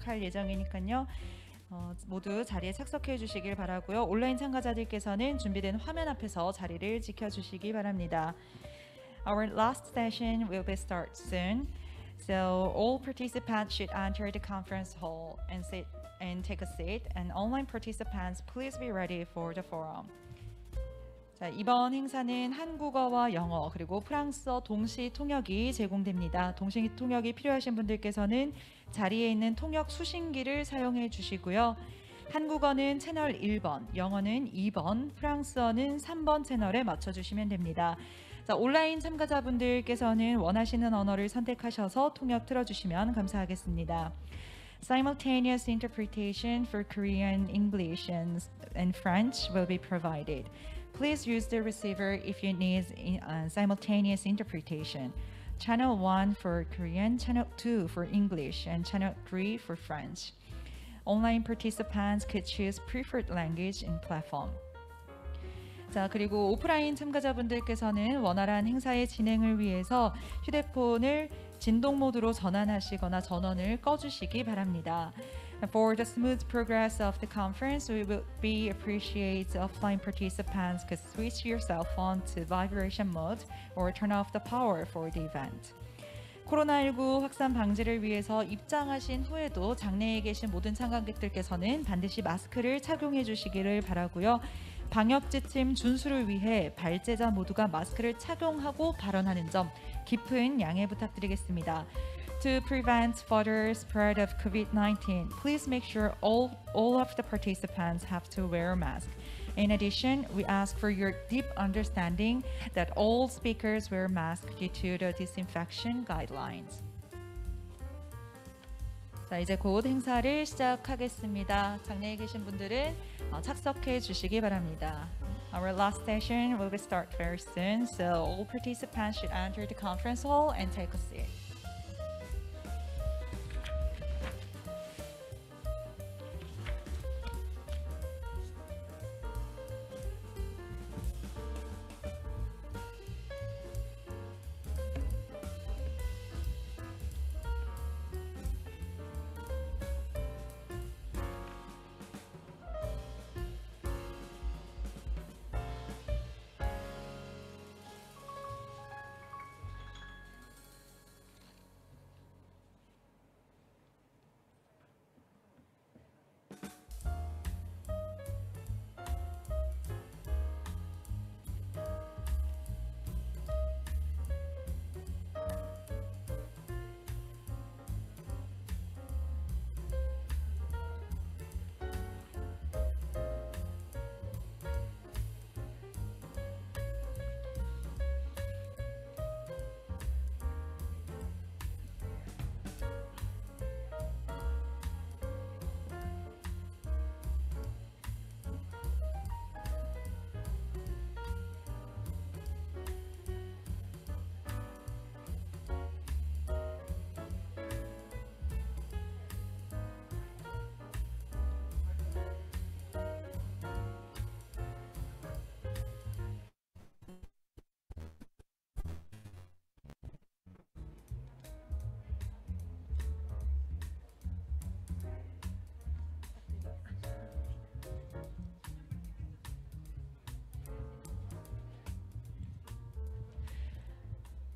시작할 예정이니까요. 모두 자리에 착석해 주시길 바라고요. 온라인 참가자들께서는 준비된 화면 앞에서 자리를 지켜주시기 바랍니다. Our last session will be start soon. So all participants should enter the conference hall and sit and take a seat. And online participants, please be ready for the forum. 자, 이번 행사는 한국어와 영어 그리고 프랑스어 동시 통역이 제공됩니다. 동시 통역이 필요하신 분들께서는 자리에 있는 통역 수신기를 사용해 주시고요. 한국어는 채널 1번, 영어는 2번, 프랑스어는 3번 채널에 맞춰주시면 됩니다. 자, 온라인 참가자분들께서는 원하시는 언어를 선택하셔서 통역 틀어주시면 감사하겠습니다. Simultaneous interpretation for Korean, English, and French will be provided. Please use the receiver if you need simultaneous interpretation. Channel 1 for Korean, Channel 2 for English, and Channel 3 for French. Online participants could choose preferred language in platform. 자, 그리고 오프라인 참가자분들께서는 원활한 행사의 진행을 위해서 휴대폰을 진동 모드로 전환하시거나 전원을 꺼주시기 바랍니다. For the smooth progress of the conference, we will appreciate offline participants could switch your cell phone to vibration mode or turn off the power for the event. 코로나19 확산 방지를 위해서 입장하신 후에도 장내에 계신 모든 참관객들께서는 반드시 마스크를 착용해 주시기를 바라고요. 방역 지침 준수를 위해 발제자 모두가 마스크를 착용하고 발언하는 점 깊은 양해 부탁드리겠습니다. To prevent further spread of COVID-19, please make sure all of the participants have to wear a mask. In addition, we ask for your deep understanding that all speakers wear masks due to the disinfection guidelines. 자, 이제 곧 행사를 시작하겠습니다. 장내에 계신 분들은 착석해 주시기 바랍니다. Our last session will be start very soon, so all participants should enter the conference hall and take a seat.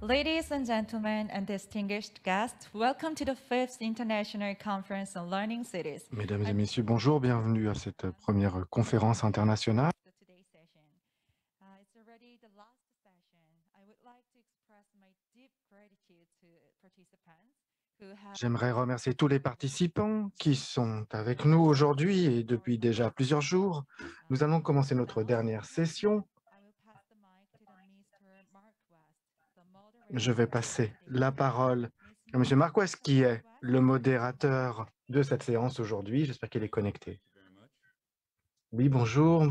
Ladies and gentlemen and distinguished guests, welcome to the 5th International Conference on Learning Cities. Mesdames et messieurs, bonjour, bienvenue à cette première conférence internationale. Today's session. It's already the last session. I would like to express my deep gratitude to participants who have... J'aimerais remercier tous les participants qui sont avec nous aujourd'hui et depuis déjà plusieurs jours. Nous allons commencer notre dernière session. Je vais passer la parole à M. Marquez, qui est le modérateur de cette séance aujourd'hui. J'espère qu'il est connecté. Oui, bonjour.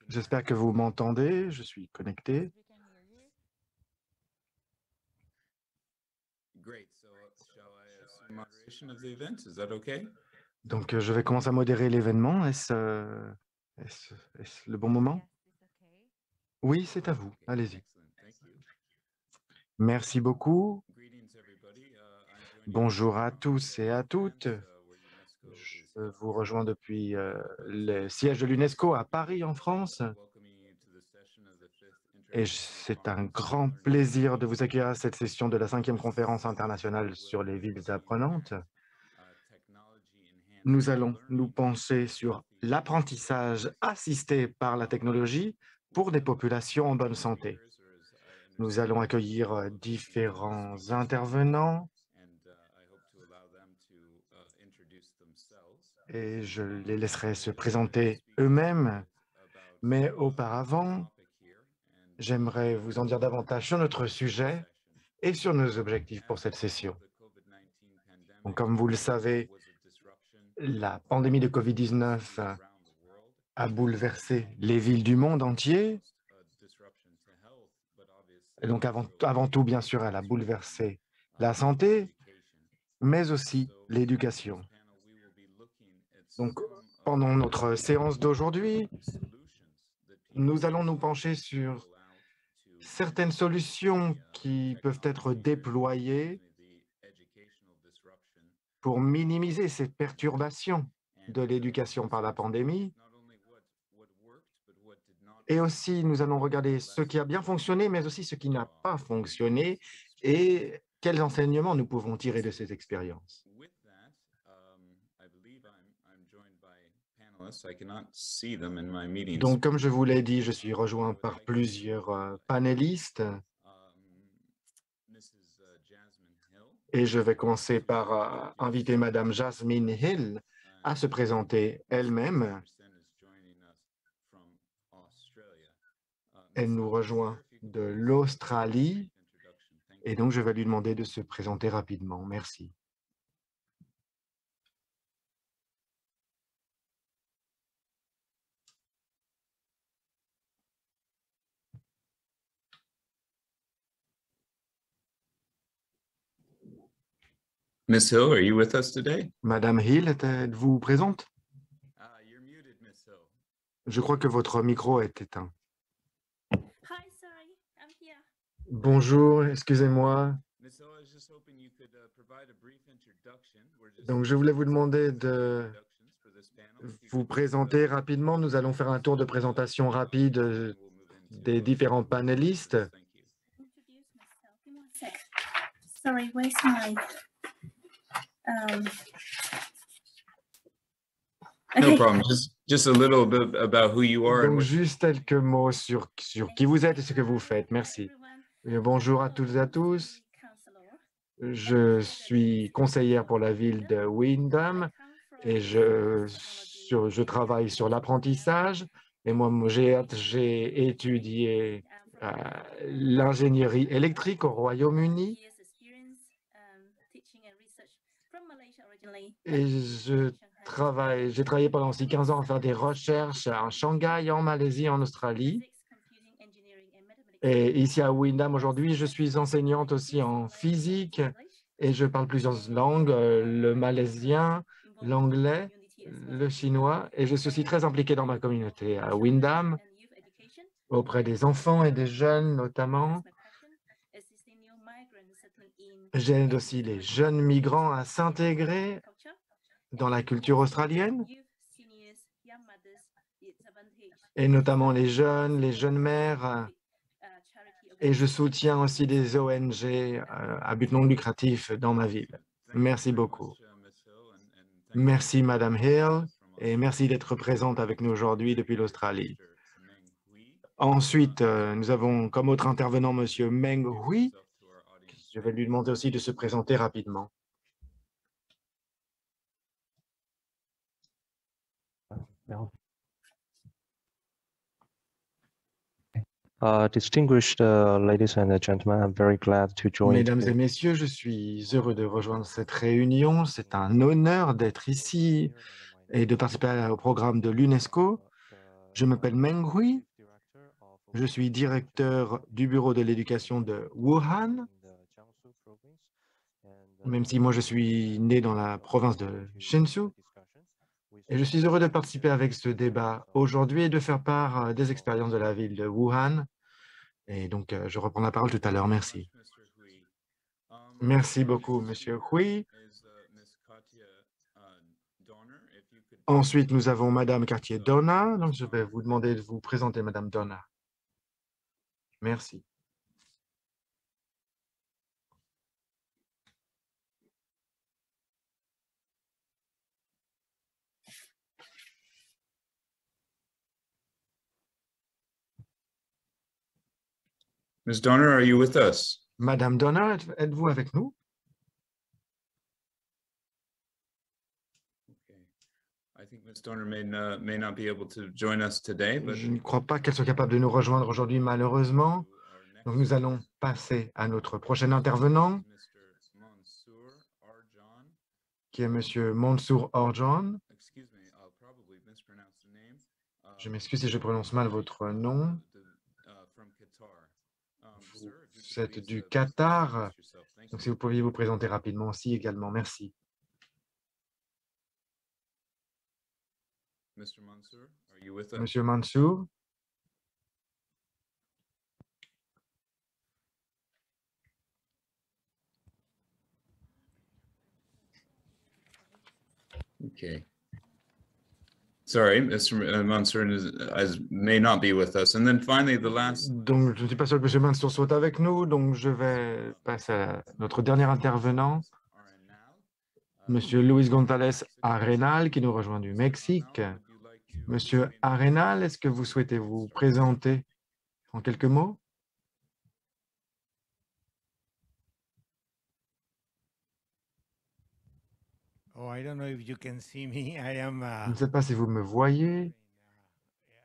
J'espère que vous m'entendez. Je suis connecté. Donc, je vais commencer à modérer l'événement. Est-ce le bon moment? Oui, c'est à vous. Allez-y. Merci beaucoup. Bonjour à tous et à toutes. Je vous rejoins depuis le siège de l'UNESCO à Paris, en France. Et c'est un grand plaisir de vous accueillir à cette session de la 5e conférence internationale sur les villes apprenantes. Nous allons nous pencher sur l'apprentissage assisté par la technologie pour des populations en bonne santé. Nous allons accueillir différents intervenants et je les laisserai se présenter eux-mêmes. Mais auparavant, j'aimerais vous en dire davantage sur notre sujet et sur nos objectifs pour cette session. Donc, comme vous le savez, la pandémie de COVID-19 a bouleversé les villes du monde entier. Et donc, avant tout, bien sûr, elle a bouleversé la santé, mais aussi l'éducation. Donc, pendant notre séance d'aujourd'hui, nous allons nous pencher sur certaines solutions qui peuvent être déployées pour minimiser ces perturbations de l'éducation par la pandémie. Et aussi, nous allons regarder ce qui a bien fonctionné, mais aussi ce qui n'a pas fonctionné et quels enseignements nous pouvons tirer de ces expériences. Donc, comme je vous l'ai dit, je suis rejoint par plusieurs panélistes et je vais commencer par inviter Madame Jasmine Hill à se présenter elle-même. Elle nous rejoint de l'Australie et donc je vais lui demander de se présenter rapidement. Merci. Miss Hill, are you with us today? Madame Hill, êtes-vous présente? You're muted, Miss Hill. Je crois que votre micro est éteint. Hi, sorry, I'm here. Bonjour, excusez-moi. Miss Hill, I was just hoping you could provide a brief introduction. Donc, je voulais vous demander de vous présenter rapidement. Nous allons faire un tour de présentation rapide des différents panélistes. Introduce myself. Give me one sec. Sorry, where's my No okay. problem. Just a little bit about who you are. Donc, juste quelques mots sur qui vous êtes et ce que vous faites. Merci. Bonjour à toutes et à tous. Je suis conseillère pour la ville de Windham et je travaille sur l'apprentissage. Et moi, j'ai étudié l'ingénierie électrique au Royaume-Uni. Et j'ai travaillé pendant aussi 15 ans à faire des recherches à Shanghai, en Malaisie, en Australie. Et ici à Windham, aujourd'hui, je suis enseignante aussi en physique et je parle plusieurs langues, le malaisien, l'anglais, le chinois. Et je suis aussi très impliquée dans ma communauté à Windham, auprès des enfants et des jeunes notamment. J'aide aussi les jeunes migrants à s'intégrer dans la culture australienne, et notamment les jeunes mères. Et je soutiens aussi des ONG à but non lucratif dans ma ville. Merci beaucoup. Merci, Madame Hill, et merci d'être présente avec nous aujourd'hui depuis l'Australie. Ensuite, nous avons comme autre intervenant Monsieur Meng Hui. Je vais lui demander aussi de se présenter rapidement. Distinguished ladies and gentlemen, I'm very glad to join. Mesdames et today. messieurs, je suis heureux de rejoindre cette réunion. C'est un honneur d'être ici et de participer au programme de l'UNESCO. Je m'appelle Meng Hui. Je suis directeur du bureau de l'éducation de Wuhan, même si moi je suis né dans la province de Shenzhou. Et je suis heureux de participer avec ce débat aujourd'hui et de faire part des expériences de la ville de Wuhan. Et donc, je reprends la parole tout à l'heure. Merci. Merci beaucoup, Monsieur Hui. is Miss Katya Donner. If you could Ensuite, nous avons Madame Cartier-Donna. Donc, je vais vous demander de vous présenter, Madame Donna. Merci. Ms. Donner, are you with us? Madame Donna, êtes-vous avec nous? Okay. I think Ms. Donner may not be able to join us today, but Je ne crois pas qu'elle soit capable de nous rejoindre aujourd'hui, malheureusement. our next Donc, nous allons passer à notre prochain intervenant, Mr. Mansour Arjan. qui est Monsieur Mansour Orjan. Excuse me, I'll probably mispronounce the name. Je m'excuse si je prononce mal votre nom. From Qatar. Vous Sir, if you could êtes please, du please Qatar. introduce yourself. Thank Donc, you. si vous pouviez vous présenter rapidement aussi également. Merci. Mr. Mansour, are you with us? Monsieur Mansour. Okay. Sorry, Mr. Mansour may not be with us. And then finally, the last Donc, je ne suis pas sûr que M. Mansour soit avec nous, donc je vais passer à notre dernier intervenant, M. Luis González Arenal, qui nous rejoint du Mexique. Monsieur Arenal, est-ce que vous souhaitez vous présenter en quelques mots? Oh, I don't know if you can see me. I am. Je ne sais pas si vous me voyez.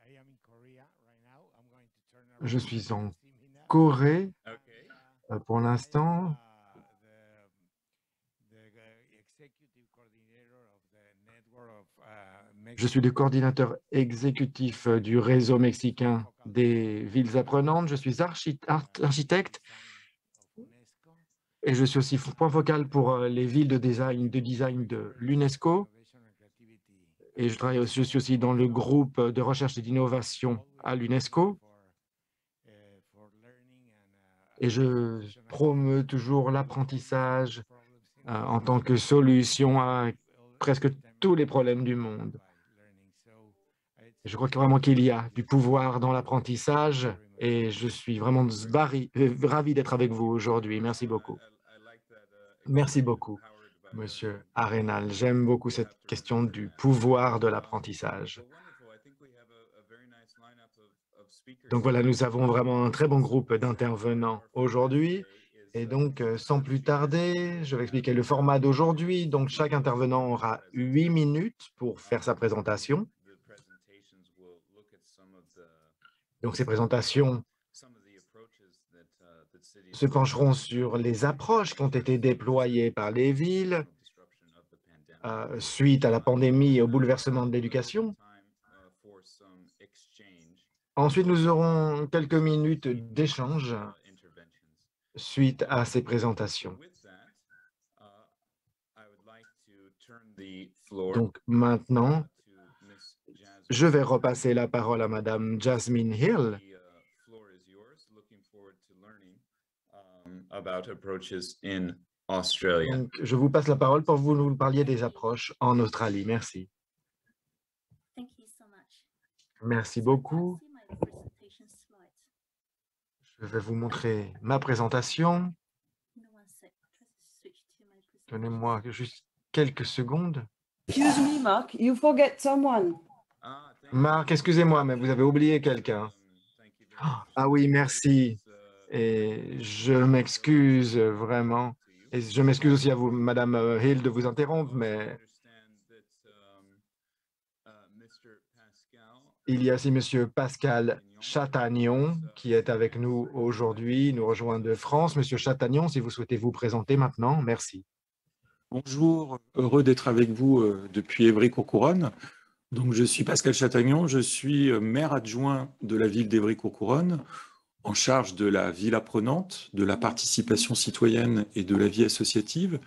I am in Korea right now. I'm going to turn Je around. suis You en can see me now. Corée Okay. pour l'instant. Je suis le coordinateur exécutif du réseau mexicain des villes apprenantes. Je suis architecte et je suis aussi point focal pour les villes de design de l'UNESCO. Et je suis aussi dans le groupe de recherche et d'innovation à l'UNESCO. Et je promeus toujours l'apprentissage en tant que solution à presque tous les problèmes du monde. Je crois vraiment qu'il y a du pouvoir dans l'apprentissage et je suis vraiment ravi d'être avec vous aujourd'hui. Merci beaucoup. Merci beaucoup, Monsieur Arenal. J'aime beaucoup cette question du pouvoir de l'apprentissage. Donc voilà, nous avons vraiment un très bon groupe d'intervenants aujourd'hui. Et donc, sans plus tarder, je vais expliquer le format d'aujourd'hui. Donc, chaque intervenant aura 8 minutes pour faire sa présentation. Donc, ces présentations se pencheront sur les approches qui ont été déployées par les villes suite à la pandémie et au bouleversement de l'éducation. Ensuite, nous aurons quelques minutes d'échange suite à ces présentations. Donc maintenant, je vais repasser la parole à Madame Jasmine Hill. Donc, je vous passe la parole pour que vous nous parliez des approches en Australie. Merci. Thank you so much. Merci So I beaucoup. see my presentation slides. Je vais vous montrer ma présentation. No one sec. Try to switch to my presentation. Donnez-moi juste quelques secondes. Excuse me, Mark, you forget someone. Marc, excusez-moi, mais vous avez oublié quelqu'un. Ah oui, merci. Et je m'excuse vraiment. Et je m'excuse aussi à vous, Madame Hill, de vous interrompre, mais il y a aussi Monsieur Pascal Chatagnon qui est avec nous aujourd'hui. Il nous rejoint de France. Monsieur Chatagnon, si vous souhaitez vous présenter maintenant, merci. Bonjour, heureux d'être avec vous depuis Évry-Courcouronnes. Donc, je suis Pascal Chatagnon, je suis maire adjoint de la ville d'Évry-Courcouronnes, en charge de la ville apprenante, de la participation citoyenne et de la vie associative.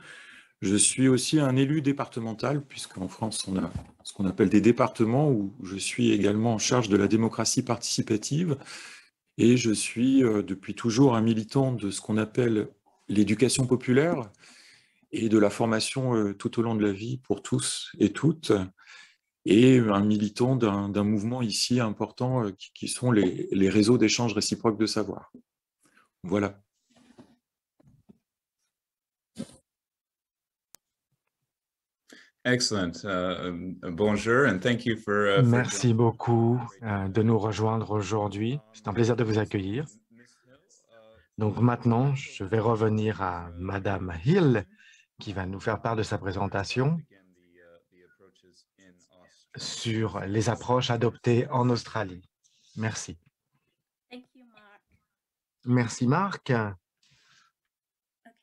Je suis aussi un élu départemental, puisqu'en France, on a ce qu'on appelle des départements, où je suis également en charge de la démocratie participative. Et je suis depuis toujours un militant de ce qu'on appelle l'éducation populaire et de la formation tout au long de la vie pour tous et toutes, et un militant d'un mouvement ici important qui sont les réseaux d'échange réciproque de savoir. Voilà. Excellent. Bonjour, and thank you for Merci beaucoup de nous rejoindre aujourd'hui. C'est un plaisir de vous accueillir. Donc maintenant, je vais revenir à Madame Hill, qui va nous faire part de sa présentation sur les approches adoptées en Australie. Merci. Thank you, Mark. Merci, Marc. Okay,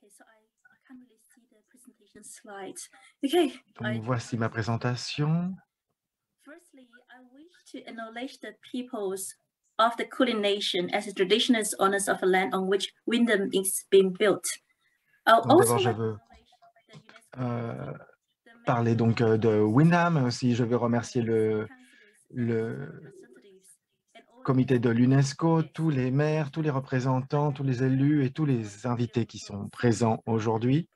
so I can't really see the presentation slides. Okay, Donc, voici ma présentation. firstly, I wish to acknowledge the peoples of the Kulin Nation as the traditional owners of the land on which Wyndham is being built. I'll Donc, also d'abord, je like to veux acknowledge the UNESCO, the parler donc de Wyndham, mais aussi je veux remercier le comité de l'UNESCO, tous les maires, tous les représentants, tous les élus et tous les invités qui sont présents aujourd'hui.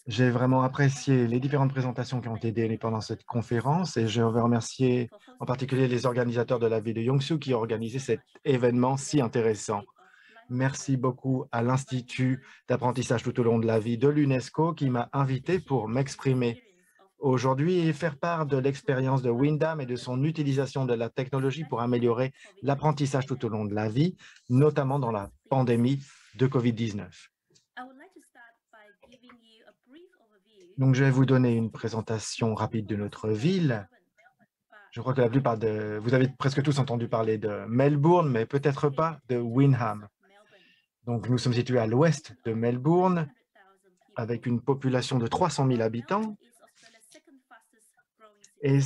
J'ai vraiment apprécié les différentes présentations qui ont été données pendant cette conférence et je veux remercier en particulier les organisateurs de la ville de Yongsu qui ont organisé cet événement si intéressant. Merci beaucoup à l'Institut d'apprentissage tout au long de la vie de l'UNESCO qui m'a invité pour m'exprimer aujourd'hui et faire part de l'expérience de Wyndham et de son utilisation de la technologie pour améliorer l'apprentissage tout au long de la vie, notamment dans la pandémie de COVID-19. Donc, je vais vous donner une présentation rapide de notre ville. Je crois que la plupart de... Vous avez presque tous entendu parler de Melbourne, mais peut-être pas de Wyndham. Donc, nous sommes situés à l'ouest de Melbourne, avec une population de 300 000 habitants. Et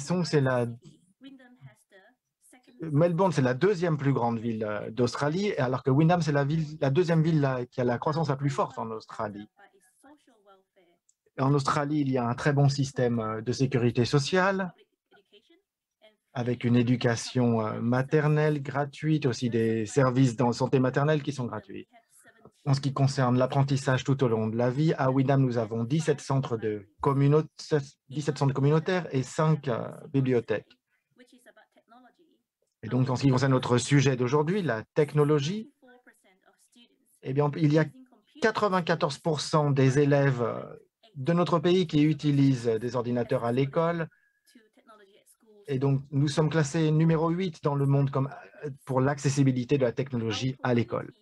Melbourne, c'est la deuxième plus grande ville d'Australie, alors que Wyndham, c'est la deuxième ville qui a la croissance la plus forte en Australie. En Australie, il y a un très bon système de sécurité sociale, avec une éducation maternelle gratuite, aussi des services dans santé maternelle qui sont gratuits. En ce qui concerne l'apprentissage tout au long de la vie, à Wyndham, nous avons 17 centres communautaires et 5 bibliothèques. Et donc, en ce qui concerne notre sujet d'aujourd'hui, la technologie, eh bien, il y a 94% des élèves de notre pays qui utilisent des ordinateurs à l'école. Et donc, nous sommes classés numéro 8 dans le monde pour l'accessibilité de la technologie à l'école.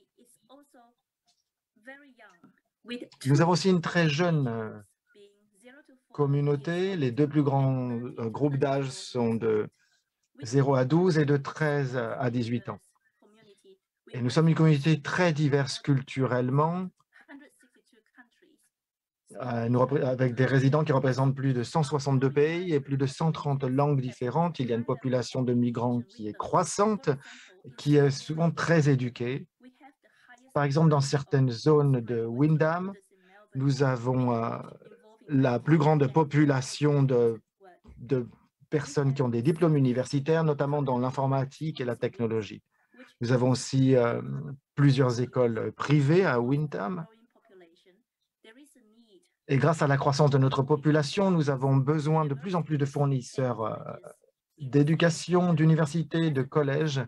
Nous avons aussi une très jeune communauté. Les deux plus grands groupes d'âge sont de 0 à 12 et de 13 à 18 ans. Et nous sommes une communauté très diverse culturellement, avec des résidents qui représentent plus de 162 pays et plus de 130 langues différentes. Il y a une population de migrants qui est croissante, qui est souvent très éduquée. Par exemple, dans certaines zones de Wyndham, nous avons la plus grande population de personnes qui ont des diplômes universitaires, notamment dans l'informatique et la technologie. Nous avons aussi plusieurs écoles privées à Wyndham. Et grâce à la croissance de notre population, nous avons besoin de plus en plus de fournisseurs d'éducation, d'universités, de collèges.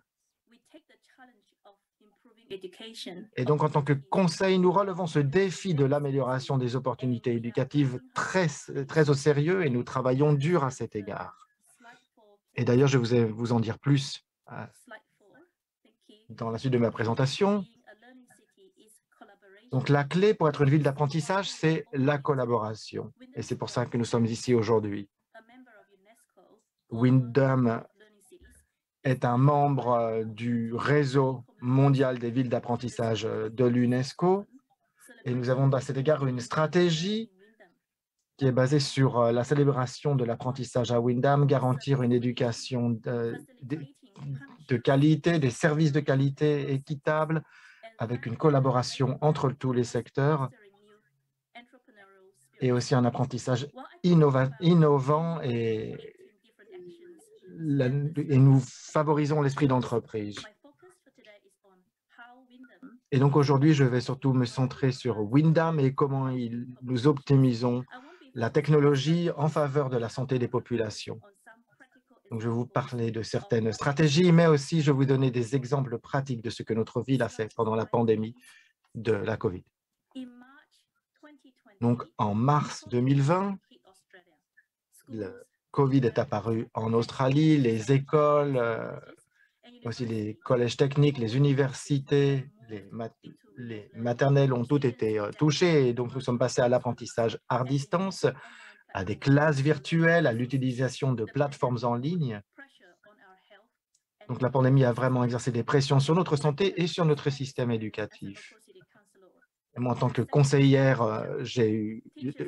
Et donc, en tant que conseil, nous relevons ce défi de l'amélioration des opportunités éducatives très au sérieux et nous travaillons dur à cet égard. Et d'ailleurs, je vais vous en dire plus dans la suite de ma présentation. Donc, la clé pour être une ville d'apprentissage, c'est la collaboration. Et c'est pour ça que nous sommes ici aujourd'hui. Wyndham est un membre du réseau mondial des villes d'apprentissage de l'UNESCO. Et nous avons à cet égard une stratégie qui est basée sur la célébration de l'apprentissage à Wyndham, garantir une éducation de qualité, des services de qualité équitables, avec une collaboration entre tous les secteurs et aussi un apprentissage innovant et nous favorisons l'esprit d'entreprise. Et donc aujourd'hui, je vais surtout me centrer sur Windham et comment nous optimisons la technologie en faveur de la santé des populations. Donc, je vais vous parler de certaines stratégies, mais aussi je vais vous donner des exemples pratiques de ce que notre ville a fait pendant la pandémie de la COVID. Donc, en mars 2020, le COVID est apparu en Australie, les écoles, aussi les collèges techniques, les universités, les maternelles ont toutes été touchées. Et donc, nous sommes passés à l'apprentissage à distance, à des classes virtuelles, à l'utilisation de plateformes en ligne. Donc, la pandémie a vraiment exercé des pressions sur notre santé et sur notre système éducatif. Et moi, en tant que conseillère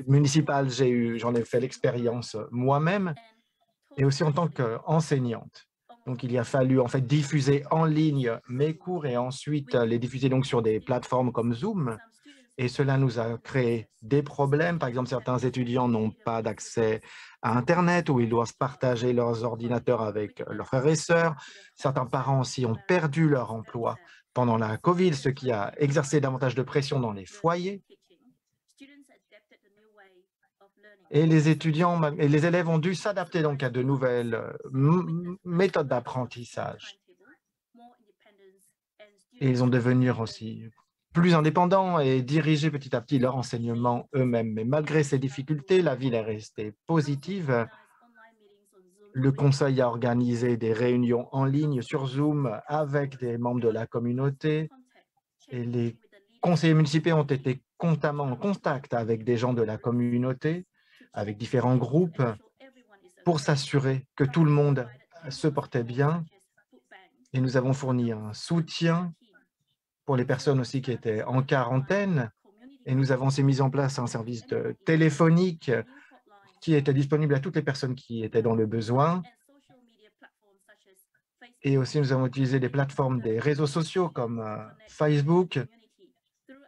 municipale, j'en ai fait l'expérience moi-même et aussi en tant qu'enseignante. Donc, il a fallu en fait diffuser en ligne mes cours et ensuite les diffuser donc sur des plateformes comme Zoom. Et cela nous a créé des problèmes. Par exemple, certains étudiants n'ont pas d'accès à Internet ou ils doivent partager leurs ordinateurs avec leurs frères et sœurs. Certains parents aussi ont perdu leur emploi pendant la COVID, ce qui a exercé davantage de pression dans les foyers. Et les étudiants et les élèves ont dû s'adapter donc à de nouvelles méthodes d'apprentissage. Et ils ont devenu aussi plus indépendants et diriger petit à petit leur enseignement eux-mêmes. Mais malgré ces difficultés, la ville est restée positive. Le conseil a organisé des réunions en ligne sur Zoom avec des membres de la communauté et les conseillers municipaux ont été constamment en contact avec des gens de la communauté, avec différents groupes, pour s'assurer que tout le monde se portait bien. Et nous avons fourni un soutien pour les personnes aussi qui étaient en quarantaine. Et nous avons aussi mis en place un service téléphonique qui était disponible à toutes les personnes qui étaient dans le besoin. Et aussi, nous avons utilisé des plateformes des réseaux sociaux comme Facebook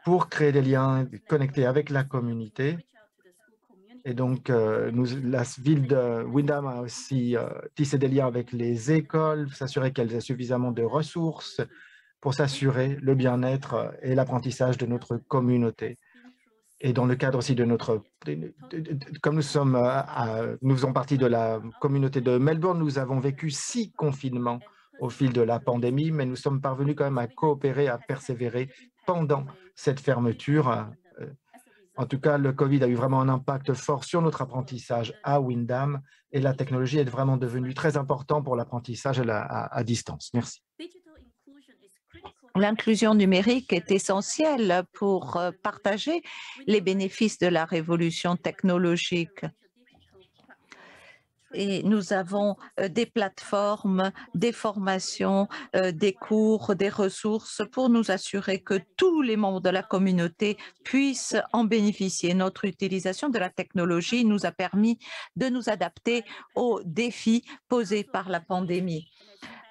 pour créer des liens connectés avec la communauté. Et donc, la ville de Windham a aussi tissé des liens avec les écoles, s'assurer qu'elles aient suffisamment de ressources pour s'assurer le bien-être et l'apprentissage de notre communauté. Et dans le cadre aussi de notre... Comme nous faisons partie de la communauté de Melbourne, nous avons vécu 6 confinements au fil de la pandémie, mais nous sommes parvenus quand même à coopérer, à persévérer pendant cette fermeture. En tout cas, le COVID a eu vraiment un impact fort sur notre apprentissage à Windham et la technologie est vraiment devenue très importante pour l'apprentissage à distance. Merci. L'inclusion numérique est essentielle pour partager les bénéfices de la révolution technologique. Et nous avons des plateformes, des formations, des cours, des ressources pour nous assurer que tous les membres de la communauté puissent en bénéficier. Notre utilisation de la technologie nous a permis de nous adapter aux défis posés par la pandémie.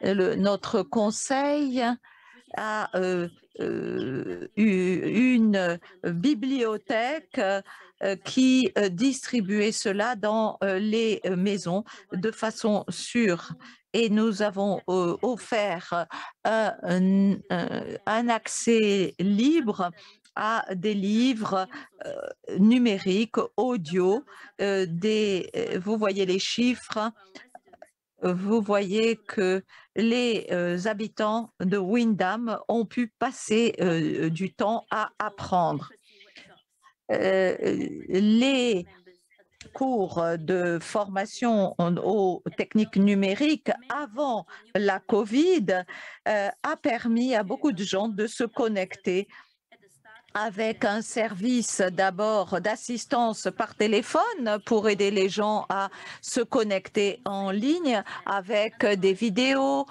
Notre conseil a une bibliothèque qui distribuait cela dans les maisons de façon sûre. Et nous avons offert un accès libre à des livres numériques, audio. Vous voyez les chiffres. Vous voyez que les habitants de Windham ont pu passer du temps à apprendre. Les cours de formation aux techniques numériques avant la COVID a permis à beaucoup de gens de se connecter avec un service d'abord d'assistance par téléphone pour aider les gens à se connecter en ligne avec des vidéos,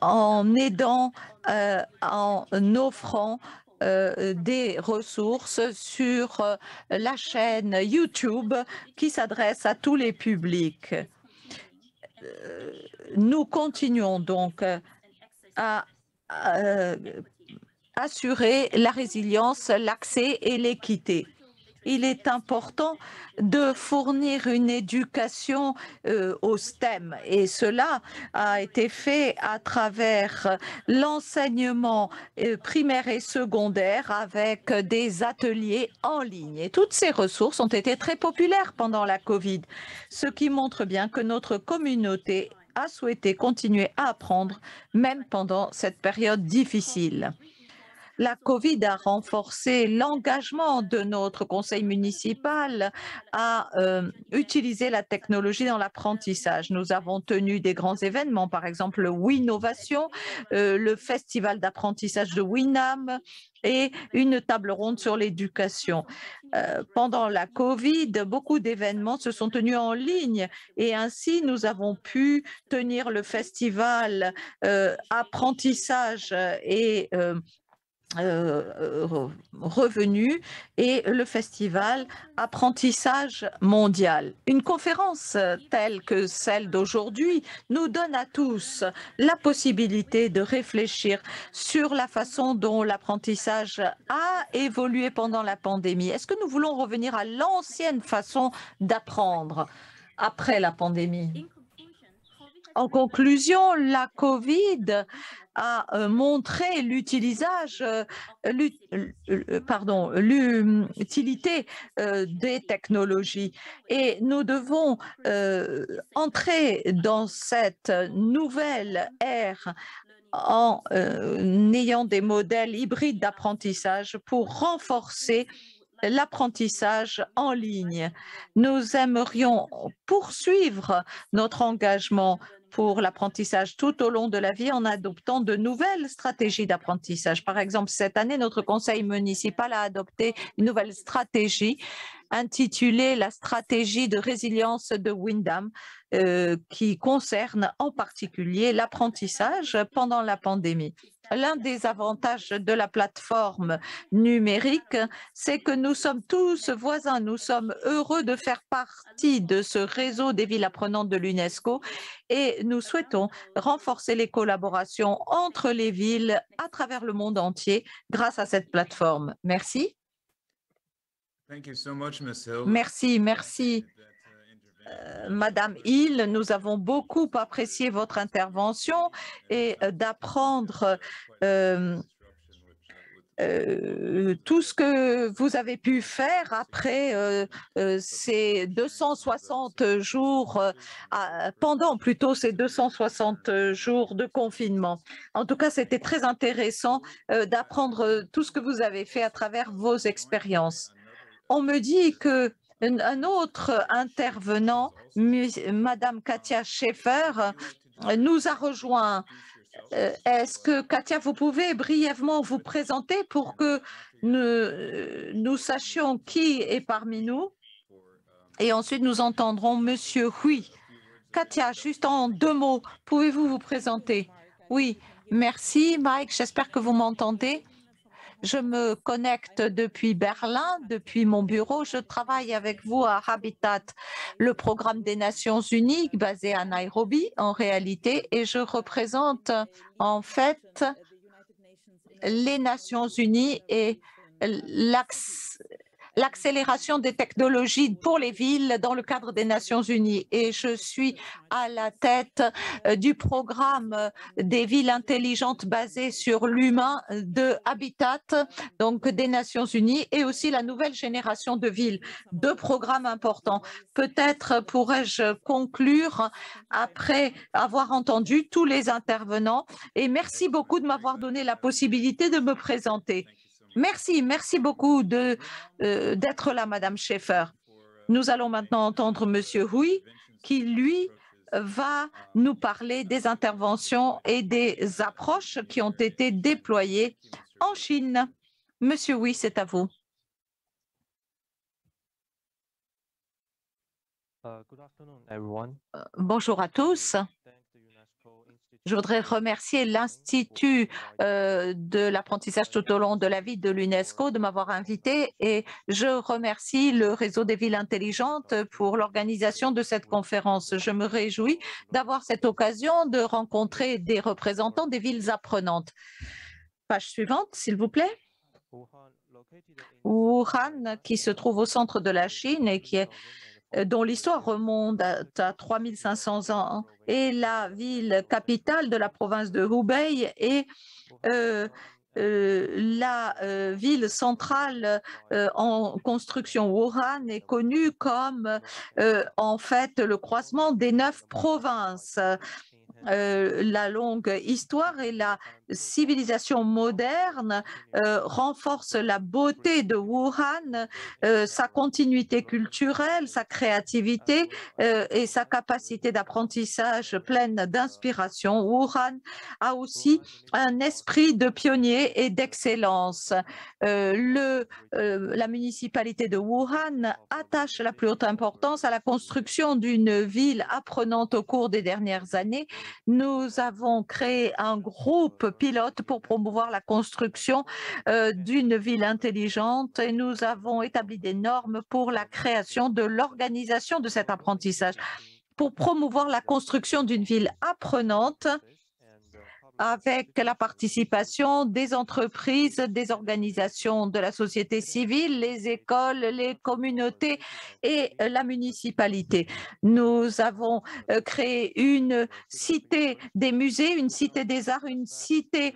en aidant, en offrant des ressources sur la chaîne YouTube qui s'adresse à tous les publics. Nous continuons donc à assurer la résilience, l'accès et l'équité. il est important de fournir une éducation au STEM et cela a été fait à travers l'enseignement primaire et secondaire avec des ateliers en ligne. Et toutes ces ressources ont été très populaires pendant la COVID, ce qui montre bien que notre communauté a souhaité continuer à apprendre même pendant cette période difficile. La COVID a renforcé l'engagement de notre conseil municipal à utiliser la technologie dans l'apprentissage. Nous avons tenu des grands événements, par exemple le Winnovation, le festival d'apprentissage de Winam et une table ronde sur l'éducation. Pendant la COVID, beaucoup d'événements se sont tenus en ligne et ainsi nous avons pu tenir le festival apprentissage et revenu et le festival apprentissage mondial. Une conférence telle que celle d'aujourd'hui nous donne à tous la possibilité de réfléchir sur la façon dont l'apprentissage a évolué pendant la pandémie. Est-ce que nous voulons revenir à l'ancienne façon d'apprendre après la pandémie? En conclusion, la COVID a montré l'utilité des technologies et nous devons entrer dans cette nouvelle ère en ayant des modèles hybrides d'apprentissage pour renforcer l'apprentissage en ligne. Nous aimerions poursuivre notre engagement pour l'apprentissage tout au long de la vie en adoptant de nouvelles stratégies d'apprentissage. Par exemple, cette année, notre conseil municipal a adopté une nouvelle stratégie intitulée la stratégie de résilience de Windham, qui concerne en particulier l'apprentissage pendant la pandémie. L'un des avantages de la plateforme numérique, c'est que nous sommes tous voisins. Nous sommes heureux de faire partie de ce réseau des villes apprenantes de l'UNESCO et nous souhaitons renforcer les collaborations entre les villes à travers le monde entier grâce à cette plateforme. Merci. Merci. Madame Hill, nous avons beaucoup apprécié votre intervention et d'apprendre tout ce que vous avez pu faire après ces 260 jours, pendant plutôt ces 260 jours de confinement. En tout cas, c'était très intéressant d'apprendre tout ce que vous avez fait à travers vos expériences. On me dit que un autre intervenant, Madame Katia Schaeffer, nous a rejoint. Est-ce que, Katia, vous pouvez brièvement vous présenter pour que nous sachions qui est parmi nous? Et ensuite, nous entendrons Monsieur Hui. Katia, juste en 2 mots, pouvez-vous vous présenter? Oui, merci Mike, j'espère que vous m'entendez. Je me connecte depuis Berlin, depuis mon bureau. Je travaille avec vous à Habitat, le programme des Nations Unies basé à Nairobi en réalité, et je représente en fait les Nations Unies et l'accélération des technologies pour les villes dans le cadre des Nations Unies. Et je suis à la tête du programme des villes intelligentes basées sur l'humain de Habitat, donc des Nations Unies, et aussi la nouvelle génération de villes. 2 programmes importants. Peut-être pourrais-je conclure après avoir entendu tous les intervenants. Et merci beaucoup de m'avoir donné la possibilité de me présenter. Merci beaucoup d'être là, Madame Schaeffer. Nous allons maintenant entendre Monsieur Hui, qui, lui, va nous parler des interventions et des approches qui ont été déployées en Chine. Monsieur Hui, c'est à vous. Bonjour à tous. Je voudrais remercier l'Institut de l'apprentissage tout au long de la vie de l'UNESCO de m'avoir invité et je remercie le réseau des villes intelligentes pour l'organisation de cette conférence. Je me réjouis d'avoir cette occasion de rencontrer des représentants des villes apprenantes. Page suivante, s'il vous plaît. Wuhan, qui se trouve au centre de la Chine et dont l'histoire remonte à 3500 ans, est la ville capitale de la province de Hubei et la ville centrale en construction. Wuhan est connue comme en fait le croisement des 9 provinces. La longue histoire et la civilisation moderne renforcent la beauté de Wuhan, sa continuité culturelle, sa créativité et sa capacité d'apprentissage pleine d'inspiration. Wuhan a aussi un esprit de pionnier et d'excellence. La municipalité de Wuhan attache la plus haute importance à la construction d'une ville apprenante au cours des dernières années. Nous avons créé un groupe pilote pour promouvoir la construction d'une ville intelligente et nous avons établi des normes pour la création de l'organisation de cet apprentissage. Pour promouvoir la construction d'une ville apprenante, avec la participation des entreprises, des organisations de la société civile, les écoles, les communautés et la municipalité. Nous avons créé une cité des musées, une cité des arts, une cité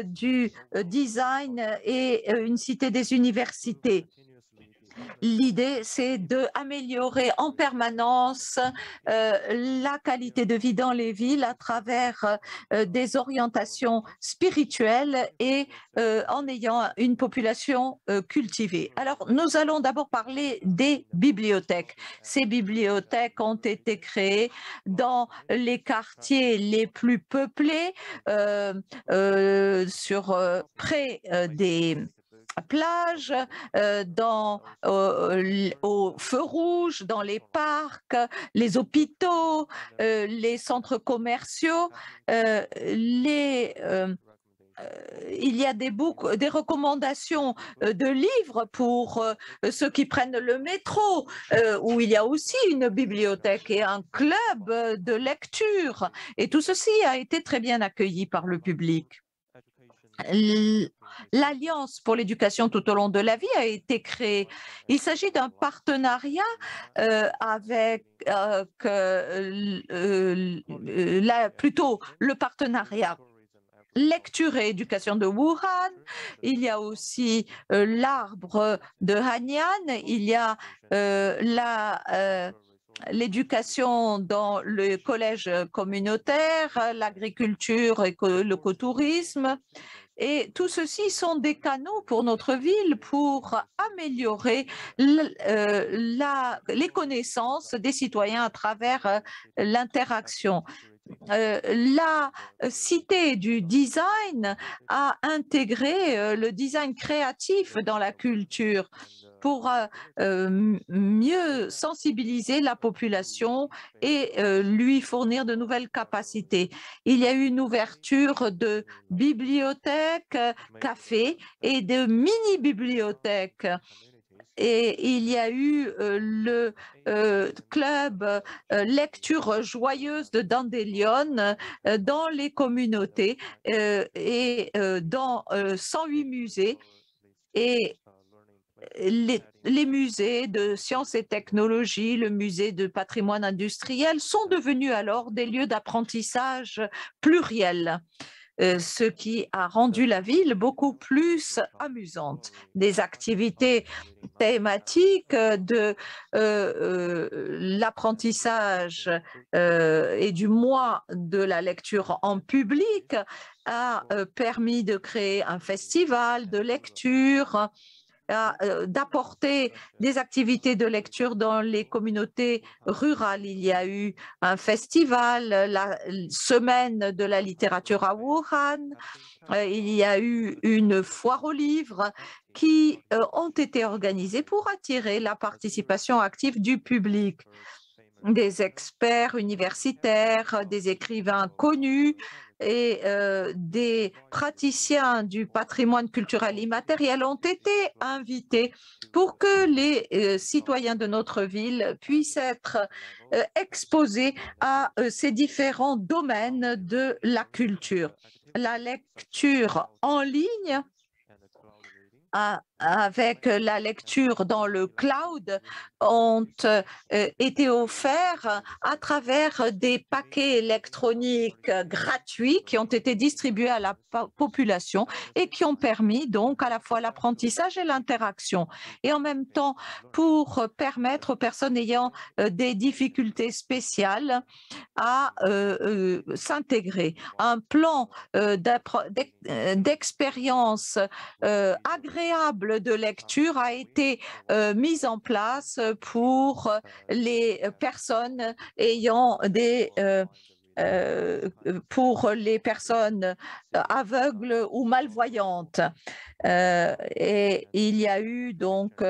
du design et une cité des universités. L'idée, c'est d'améliorer en permanence la qualité de vie dans les villes à travers des orientations spirituelles et en ayant une population cultivée. Alors, nous allons d'abord parler des bibliothèques. Ces bibliothèques ont été créées dans les quartiers les plus peuplés, près des plages, au feu rouge, dans les parcs, les hôpitaux, les centres commerciaux, il y a des recommandations de livres pour ceux qui prennent le métro, où il y a aussi une bibliothèque et un club de lecture. Et tout ceci a été très bien accueilli par le public. L'Alliance pour l'éducation tout au long de la vie a été créée. Il s'agit d'un partenariat plutôt le partenariat lecture et éducation de Wuhan. Il y a aussi l'arbre de Hanyang. Il y a l'éducation dans le collège communautaire, l'agriculture et l'écotourisme. Et tout ceci sont des canaux pour notre ville pour améliorer les connaissances des citoyens à travers l'interaction. La cité du design a intégré le design créatif dans la culture pour mieux sensibiliser la population et lui fournir de nouvelles capacités. Il y a eu une ouverture de bibliothèques, cafés et de mini-bibliothèques. Et il y a eu le club lecture joyeuse de Dandelion dans les communautés et dans 108 musées. Et les musées de sciences et technologies, le musée de patrimoine industriel sont devenus alors des lieux d'apprentissage pluriels. Ce qui a rendu la ville beaucoup plus amusante. Des activités thématiques de l'apprentissage et du mois de la lecture en public a permis de créer un festival de lecture, d'apporter des activités de lecture dans les communautés rurales. Il y a eu un festival, la semaine de la littérature à Wuhan. Il y a eu une foire aux livres qui ont été organisées pour attirer la participation active du public. Des experts universitaires, des écrivains connus et des praticiens du patrimoine culturel immatériel ont été invités pour que les citoyens de notre ville puissent être exposés à ces différents domaines de la culture. La lecture en ligne avec la lecture dans le cloud ont été offerts à travers des paquets électroniques gratuits qui ont été distribués à la population et qui ont permis donc à la fois l'apprentissage et l'interaction. Et en même temps, pour permettre aux personnes ayant des difficultés spéciales à s'intégrer. Un plan d'expérience agréable de lecture a été mis en place pour les personnes ayant des pour les personnes aveugles ou malvoyantes. Et il y a eu donc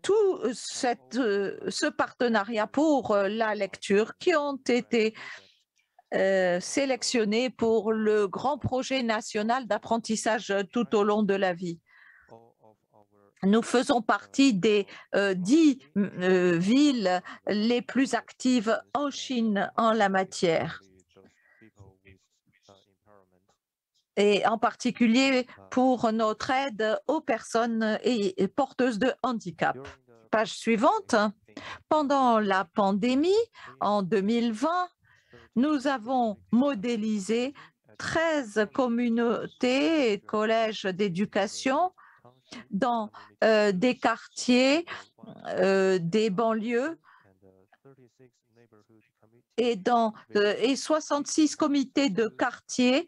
tout ce partenariat pour la lecture qui ont été sélectionnés pour le grand projet national d'apprentissage tout au long de la vie. Nous faisons partie des 10 villes les plus actives en Chine en la matière. Et en particulier pour notre aide aux personnes porteuses de handicap. Page suivante. Pendant la pandémie, en 2020, nous avons modélisé 13 communautés et collèges d'éducation dans des quartiers, des banlieues et 66 comités de quartier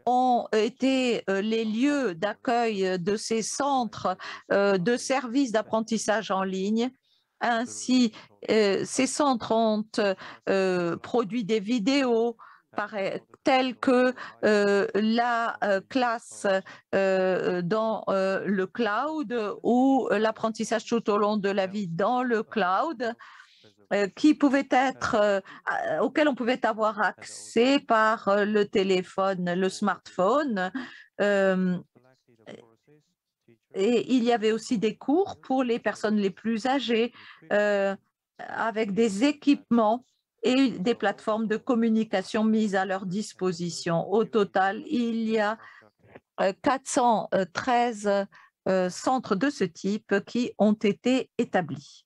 ont été les lieux d'accueil de ces centres de services d'apprentissage en ligne. Ainsi, ces centres ont produit des vidéos telles que la classe dans le cloud ou l'apprentissage tout au long de la vie dans le cloud, auquel on pouvait avoir accès par le téléphone, le smartphone. Et il y avait aussi des cours pour les personnes les plus âgées avec des équipements et des plateformes de communication mises à leur disposition. Au total, il y a 413 centres de ce type qui ont été établis.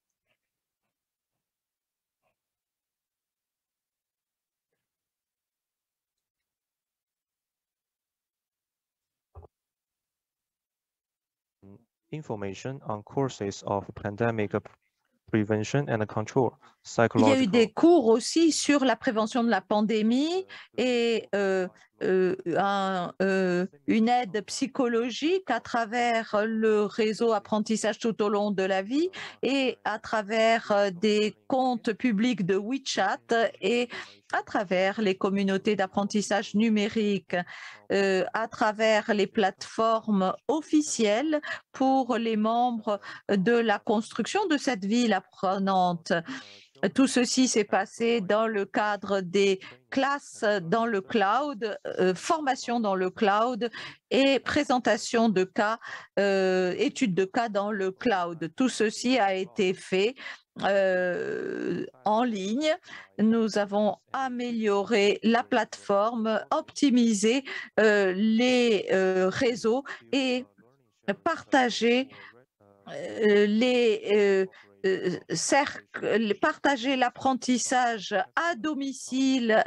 Information on courses of pandemic prevention and control. Il y a eu des cours aussi sur la prévention de la pandémie et une aide psychologique à travers le réseau apprentissage tout au long de la vie et à travers des comptes publics de WeChat et à travers les communautés d'apprentissage numérique, à travers les plateformes officielles pour les membres de la construction de cette ville apprenante. Tout ceci s'est passé dans le cadre des classes dans le cloud, formation dans le cloud et présentation de cas, études de cas dans le cloud. Tout ceci a été fait en ligne. Nous avons amélioré la plateforme, optimisé les réseaux et partagé partager l'apprentissage à domicile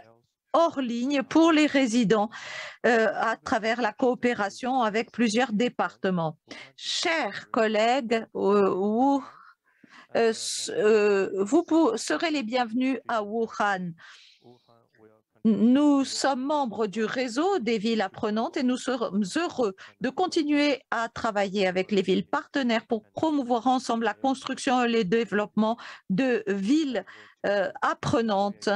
hors ligne pour les résidents à travers la coopération avec plusieurs départements. Chers collègues, vous serez les bienvenus à Wuhan. Nous sommes membres du réseau des villes apprenantes et nous serons heureux de continuer à travailler avec les villes partenaires pour promouvoir ensemble la construction et le développement de villes apprenantes.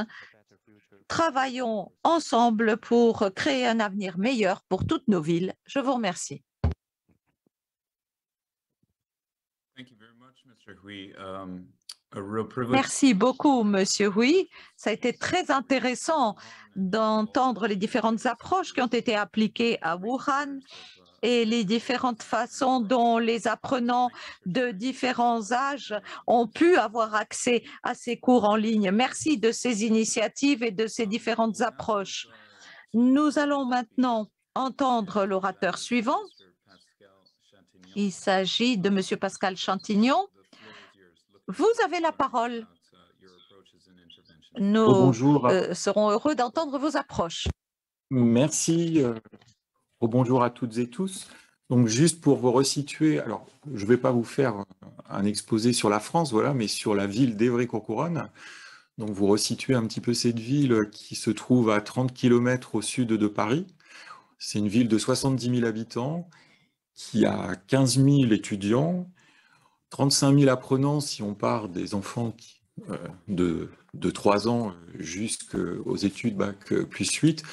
Travaillons ensemble pour créer un avenir meilleur pour toutes nos villes. Je vous remercie. Merci beaucoup, Monsieur Hui. Ça a été très intéressant d'entendre les différentes approches qui ont été appliquées à Wuhan et les différentes façons dont les apprenants de différents âges ont pu avoir accès à ces cours en ligne. Merci de ces initiatives et de ces différentes approches. Nous allons maintenant entendre l'orateur suivant, Il s'agit de Monsieur Pascal Chantignon. Vous avez la parole. Nous Bonjour, serons heureux d'entendre vos approches. merci. Bonjour à toutes et tous. Donc, juste pour vous resituer, alors je ne vais pas vous faire un exposé sur la France, voilà, mais sur la ville d'Évry-Courcouronnes. Donc, vous resituez un petit peu cette ville qui se trouve à 30 km au sud de Paris. C'est une ville de 70 000 habitants qui a 15 000 étudiants, 35 000 apprenants si on part des enfants de 3 ans jusqu'aux études bac plus 8.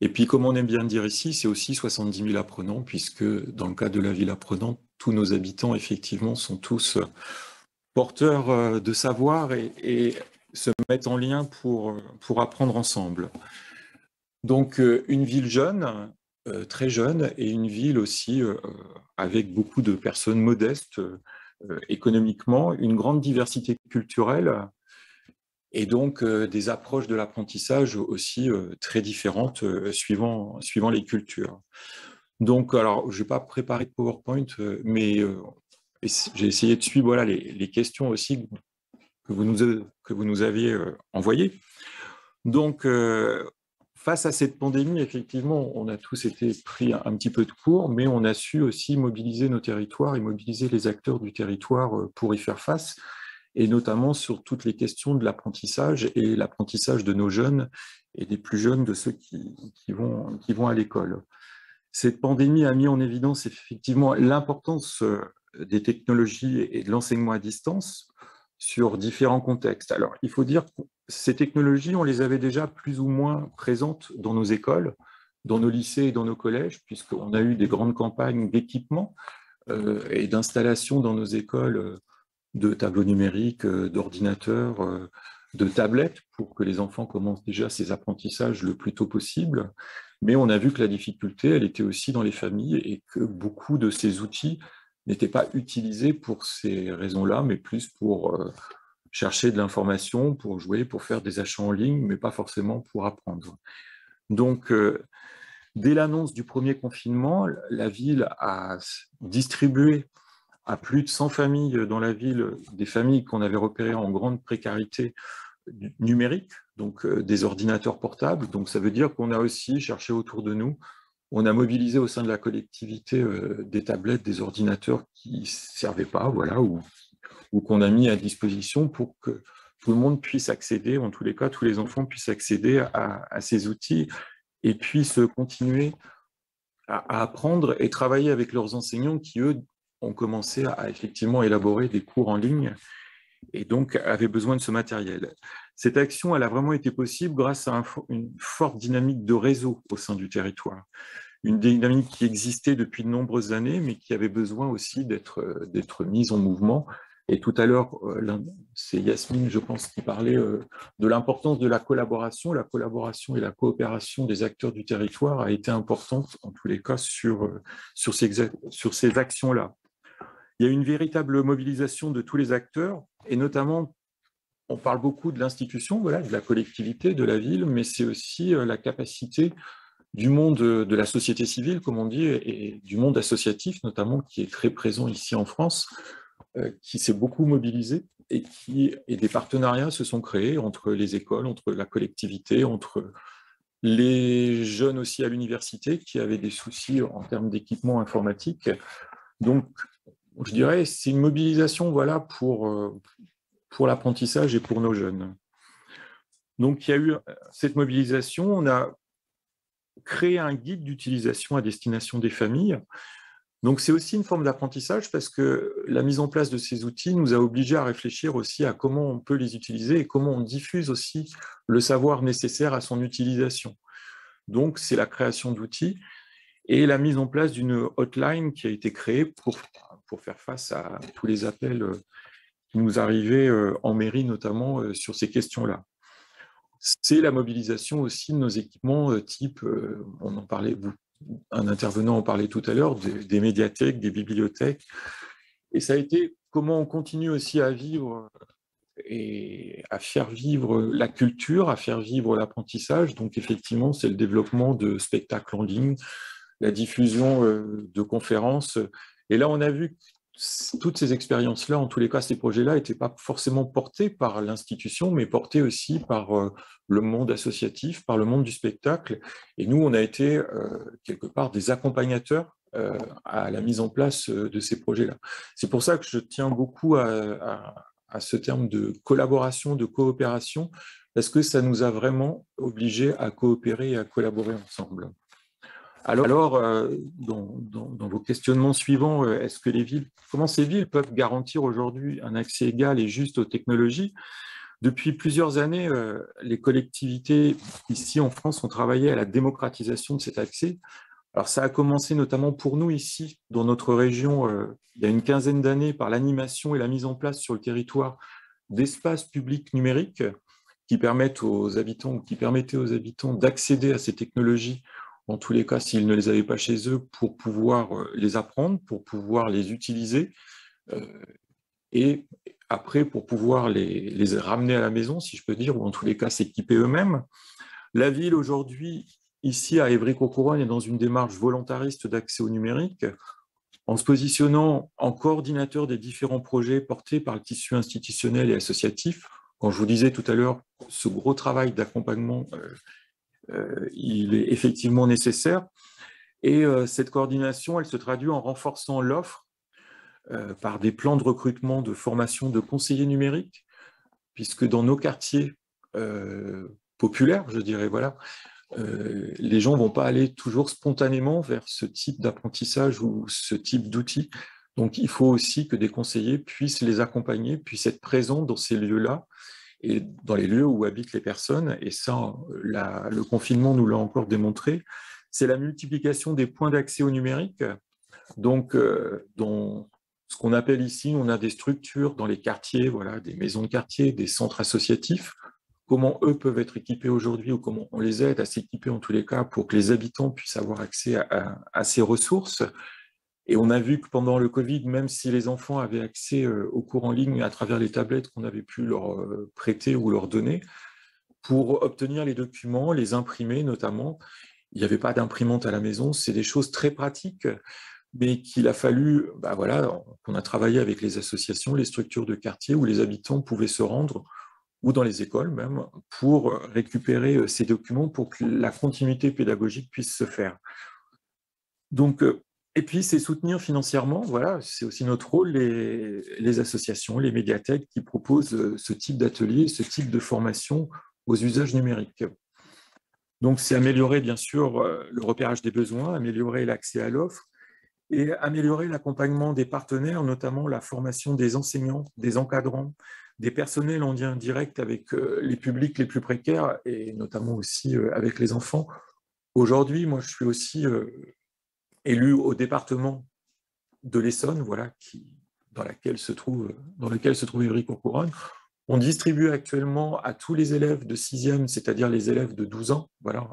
Et puis, comme on aime bien dire ici, c'est aussi 70 000 apprenants, puisque dans le cas de la ville apprenante, tous nos habitants, effectivement, sont tous porteurs de savoir et se mettent en lien pour apprendre ensemble. Donc, une ville jeune, très jeune, et une ville aussi avec beaucoup de personnes modestes économiquement, une grande diversité culturelle, et donc des approches de l'apprentissage aussi très différentes suivant les cultures. Donc, alors, je n'ai pas préparé de PowerPoint, mais j'ai essayé de suivre voilà, les questions aussi que vous nous aviez envoyées. Donc, face à cette pandémie, effectivement, on a tous été pris un petit peu de court, mais on a su aussi mobiliser nos territoires et mobiliser les acteurs du territoire pour y faire face, et notamment sur toutes les questions de l'apprentissage et l'apprentissage de nos jeunes et des plus jeunes, de ceux qui vont à l'école. Cette pandémie a mis en évidence effectivement l'importance des technologies et de l'enseignement à distance sur différents contextes. Alors, il faut dire que ces technologies, on les avait déjà plus ou moins présentes dans nos écoles, dans nos lycées et dans nos collèges, puisqu'on a eu des grandes campagnes d'équipement et d'installation dans nos écoles de tableaux numériques, d'ordinateurs, de tablettes, pour que les enfants commencent déjà ces apprentissages le plus tôt possible. Mais on a vu que la difficulté, elle était aussi dans les familles et que beaucoup de ces outils n'étaient pas utilisés pour ces raisons-là, mais plus pour chercher de l'information, pour jouer, pour faire des achats en ligne, mais pas forcément pour apprendre. Donc, dès l'annonce du premier confinement, la ville a distribué à plus de 100 familles dans la ville, des familles qu'on avait repérées en grande précarité numérique, donc des ordinateurs portables. Donc ça veut dire qu'on a aussi cherché autour de nous, on a mobilisé au sein de la collectivité des tablettes, des ordinateurs qui ne servaient pas, voilà, ou qu'on a mis à disposition pour que tout le monde puisse accéder, en tous les cas, tous les enfants puissent accéder à ces outils et puissent continuer à apprendre et travailler avec leurs enseignants qui, eux, ont commencé à effectivement élaborer des cours en ligne et donc avaient besoin de ce matériel. Cette action, elle a vraiment été possible grâce à une forte dynamique de réseau au sein du territoire. Une dynamique qui existait depuis de nombreuses années, mais qui avait besoin aussi d'être mise en mouvement. Et tout à l'heure, c'est Yasmine, je pense, qui parlait de l'importance de la collaboration. La collaboration et la coopération des acteurs du territoire a été importante, en tous les cas, sur ces actions-là. Il y a une véritable mobilisation de tous les acteurs, et notamment, on parle beaucoup de l'institution, voilà, de la collectivité, de la ville, mais c'est aussi la capacité du monde de la société civile, comme on dit, et du monde associatif, notamment, qui est très présent ici en France, qui s'est beaucoup mobilisé, et des partenariats se sont créés entre les écoles, entre la collectivité, entre les jeunes aussi à l'université, qui avaient des soucis en termes d'équipement informatique. Donc, je dirais, c'est une mobilisation voilà, pour l'apprentissage et pour nos jeunes. Donc, il y a eu cette mobilisation. On a créé un guide d'utilisation à destination des familles. Donc, c'est aussi une forme d'apprentissage parce que la mise en place de ces outils nous a obligés à réfléchir aussi à comment on peut les utiliser et comment on diffuse aussi le savoir nécessaire à son utilisation. Donc, c'est la création d'outils et la mise en place d'une hotline qui a été créée pour faire face à tous les appels qui nous arrivaient en mairie, notamment sur ces questions-là. C'est la mobilisation aussi de nos équipements type, on en parlait, un intervenant en parlait tout à l'heure, des médiathèques, des bibliothèques. Et ça a été comment on continue aussi à vivre et à faire vivre la culture, à faire vivre l'apprentissage. Donc effectivement, c'est le développement de spectacles en ligne, la diffusion de conférences Et là, on a vu que toutes ces expériences-là, en tous les cas, ces projets-là, n'étaient pas forcément portés par l'institution, mais portés aussi par le monde associatif, par le monde du spectacle. Et nous, on a été quelque part des accompagnateurs à la mise en place de ces projets-là. C'est pour ça que je tiens beaucoup à ce terme de collaboration, de coopération, parce que ça nous a vraiment obligés à coopérer et à collaborer ensemble. Alors, dans vos questionnements suivants, est-ce que comment ces villes peuvent garantir aujourd'hui un accès égal et juste aux technologies? Depuis plusieurs années, les collectivités ici en France ont travaillé à la démocratisation de cet accès. Alors, ça a commencé notamment pour nous ici, dans notre région, il y a une quinzaine d'années, par l'animation et la mise en place sur le territoire d'espaces publics numériques qui permettaient aux habitants d'accéder à ces technologies, en tous les cas, s'ils ne les avaient pas chez eux, pour pouvoir les apprendre, pour pouvoir les utiliser, et après, pour pouvoir les ramener à la maison, si je peux dire, ou en tous les cas, s'équiper eux-mêmes. La ville, aujourd'hui, ici, à Évry-Courcouronnes, est dans une démarche volontariste d'accès au numérique, en se positionnant en coordinateur des différents projets portés par le tissu institutionnel et associatif. Quand je vous disais tout à l'heure, ce gros travail d'accompagnement, il est effectivement nécessaire. Et cette coordination, elle se traduit en renforçant l'offre par des plans de recrutement, de formation de conseillers numériques, puisque dans nos quartiers populaires, je dirais, voilà, les gens ne vont pas aller toujours spontanément vers ce type d'apprentissage ou ce type d'outils. Donc, il faut aussi que des conseillers puissent les accompagner, puissent être présents dans ces lieux-là et dans les lieux où habitent les personnes. Et ça, le confinement nous l'a encore démontré. C'est la multiplication des points d'accès au numérique. Donc, dans ce qu'on appelle ici, on a des structures dans les quartiers, voilà, des maisons de quartier, des centres associatifs. Comment eux peuvent être équipés aujourd'hui ou comment on les aide à s'équiper en tous les cas pour que les habitants puissent avoir accès à ces ressources. Et on a vu que pendant le Covid, même si les enfants avaient accès aux cours en ligne à travers les tablettes qu'on avait pu leur prêter ou leur donner, pour obtenir les documents, les imprimer notamment, il n'y avait pas d'imprimante à la maison, c'est des choses très pratiques, mais qu'il a fallu, qu'on a travaillé avec les associations, les structures de quartier où les habitants pouvaient se rendre, ou dans les écoles même, pour récupérer ces documents pour que la continuité pédagogique puisse se faire. Donc, et puis, c'est soutenir financièrement, voilà, c'est aussi notre rôle, les associations, les médiathèques qui proposent ce type d'atelier, ce type de formation aux usages numériques. Donc, c'est améliorer, bien sûr, le repérage des besoins, améliorer l'accès à l'offre et améliorer l'accompagnement des partenaires, notamment la formation des enseignants, des encadrants, des personnels en lien direct avec les publics les plus précaires et notamment aussi avec les enfants. Aujourd'hui, moi, je suis aussi élu au département de l'Essonne, voilà, dans lequel se trouve Évry-Courcouronnes. On distribue actuellement à tous les élèves de 6e, c'est-à-dire les élèves de 12 ans, voilà,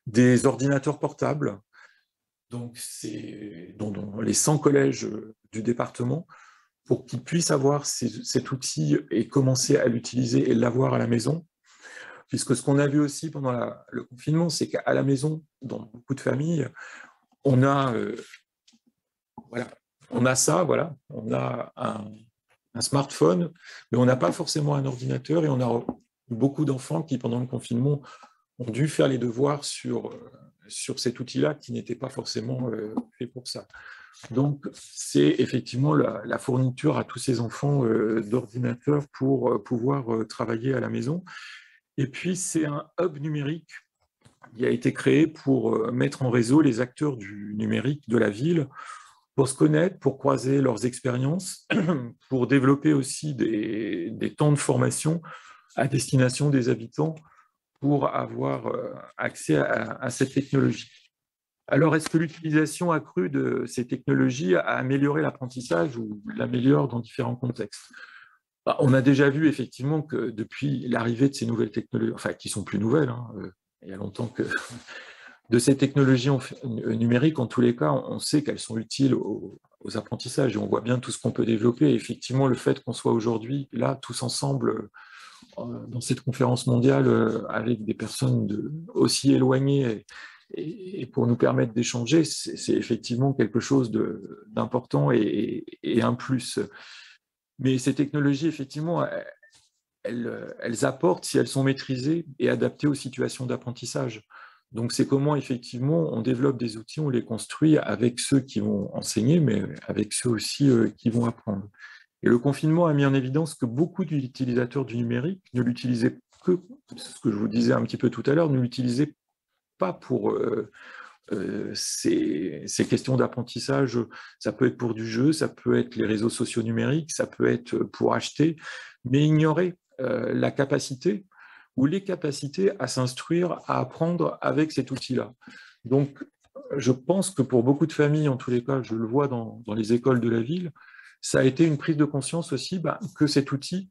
des ordinateurs portables. Donc, c'est dans les 100 collèges du département, pour qu'ils puissent avoir cet outil et commencer à l'utiliser et l'avoir à la maison. Puisque ce qu'on a vu aussi pendant le confinement, c'est qu'à la maison, dans beaucoup de familles, on a ça, voilà, on a un smartphone, mais on n'a pas forcément un ordinateur et on a beaucoup d'enfants qui, pendant le confinement, ont dû faire les devoirs sur cet outil-là qui n'était pas forcément fait pour ça. Donc, c'est effectivement la fourniture à tous ces enfants d'ordinateurs pour pouvoir travailler à la maison. Et puis, c'est un hub numérique qui a été créé pour mettre en réseau les acteurs du numérique de la ville, pour se connaître, pour croiser leurs expériences, pour développer aussi des temps de formation à destination des habitants pour avoir accès à cette technologie. Alors, est-ce que l'utilisation accrue de ces technologies a amélioré l'apprentissage ou l'améliore dans différents contextes? On a déjà vu effectivement que depuis l'arrivée de ces nouvelles technologies, enfin qui sont plus nouvelles, hein, il y a longtemps que de ces technologies numériques, en tous les cas, on sait qu'elles sont utiles aux apprentissages et on voit bien tout ce qu'on peut développer. Et effectivement, le fait qu'on soit aujourd'hui là, tous ensemble, dans cette conférence mondiale, avec des personnes aussi éloignées et pour nous permettre d'échanger, c'est effectivement quelque chose d'important et un plus. Mais ces technologies, effectivement, elles apportent si elles sont maîtrisées et adaptées aux situations d'apprentissage. Donc, c'est comment, effectivement, on développe des outils, on les construit avec ceux qui vont enseigner, mais avec ceux aussi qui vont apprendre. Et le confinement a mis en évidence que beaucoup d'utilisateurs du numérique ne l'utilisaient que, ce que je vous disais un petit peu tout à l'heure, ne l'utilisaient pas pour ces questions d'apprentissage. Ça peut être pour du jeu, ça peut être les réseaux sociaux numériques, ça peut être pour acheter, mais ignorer la capacité ou les capacités à s'instruire, à apprendre avec cet outil-là. Donc, je pense que pour beaucoup de familles, en tous les cas, je le vois dans les écoles de la ville, ça a été une prise de conscience aussi que cet outil,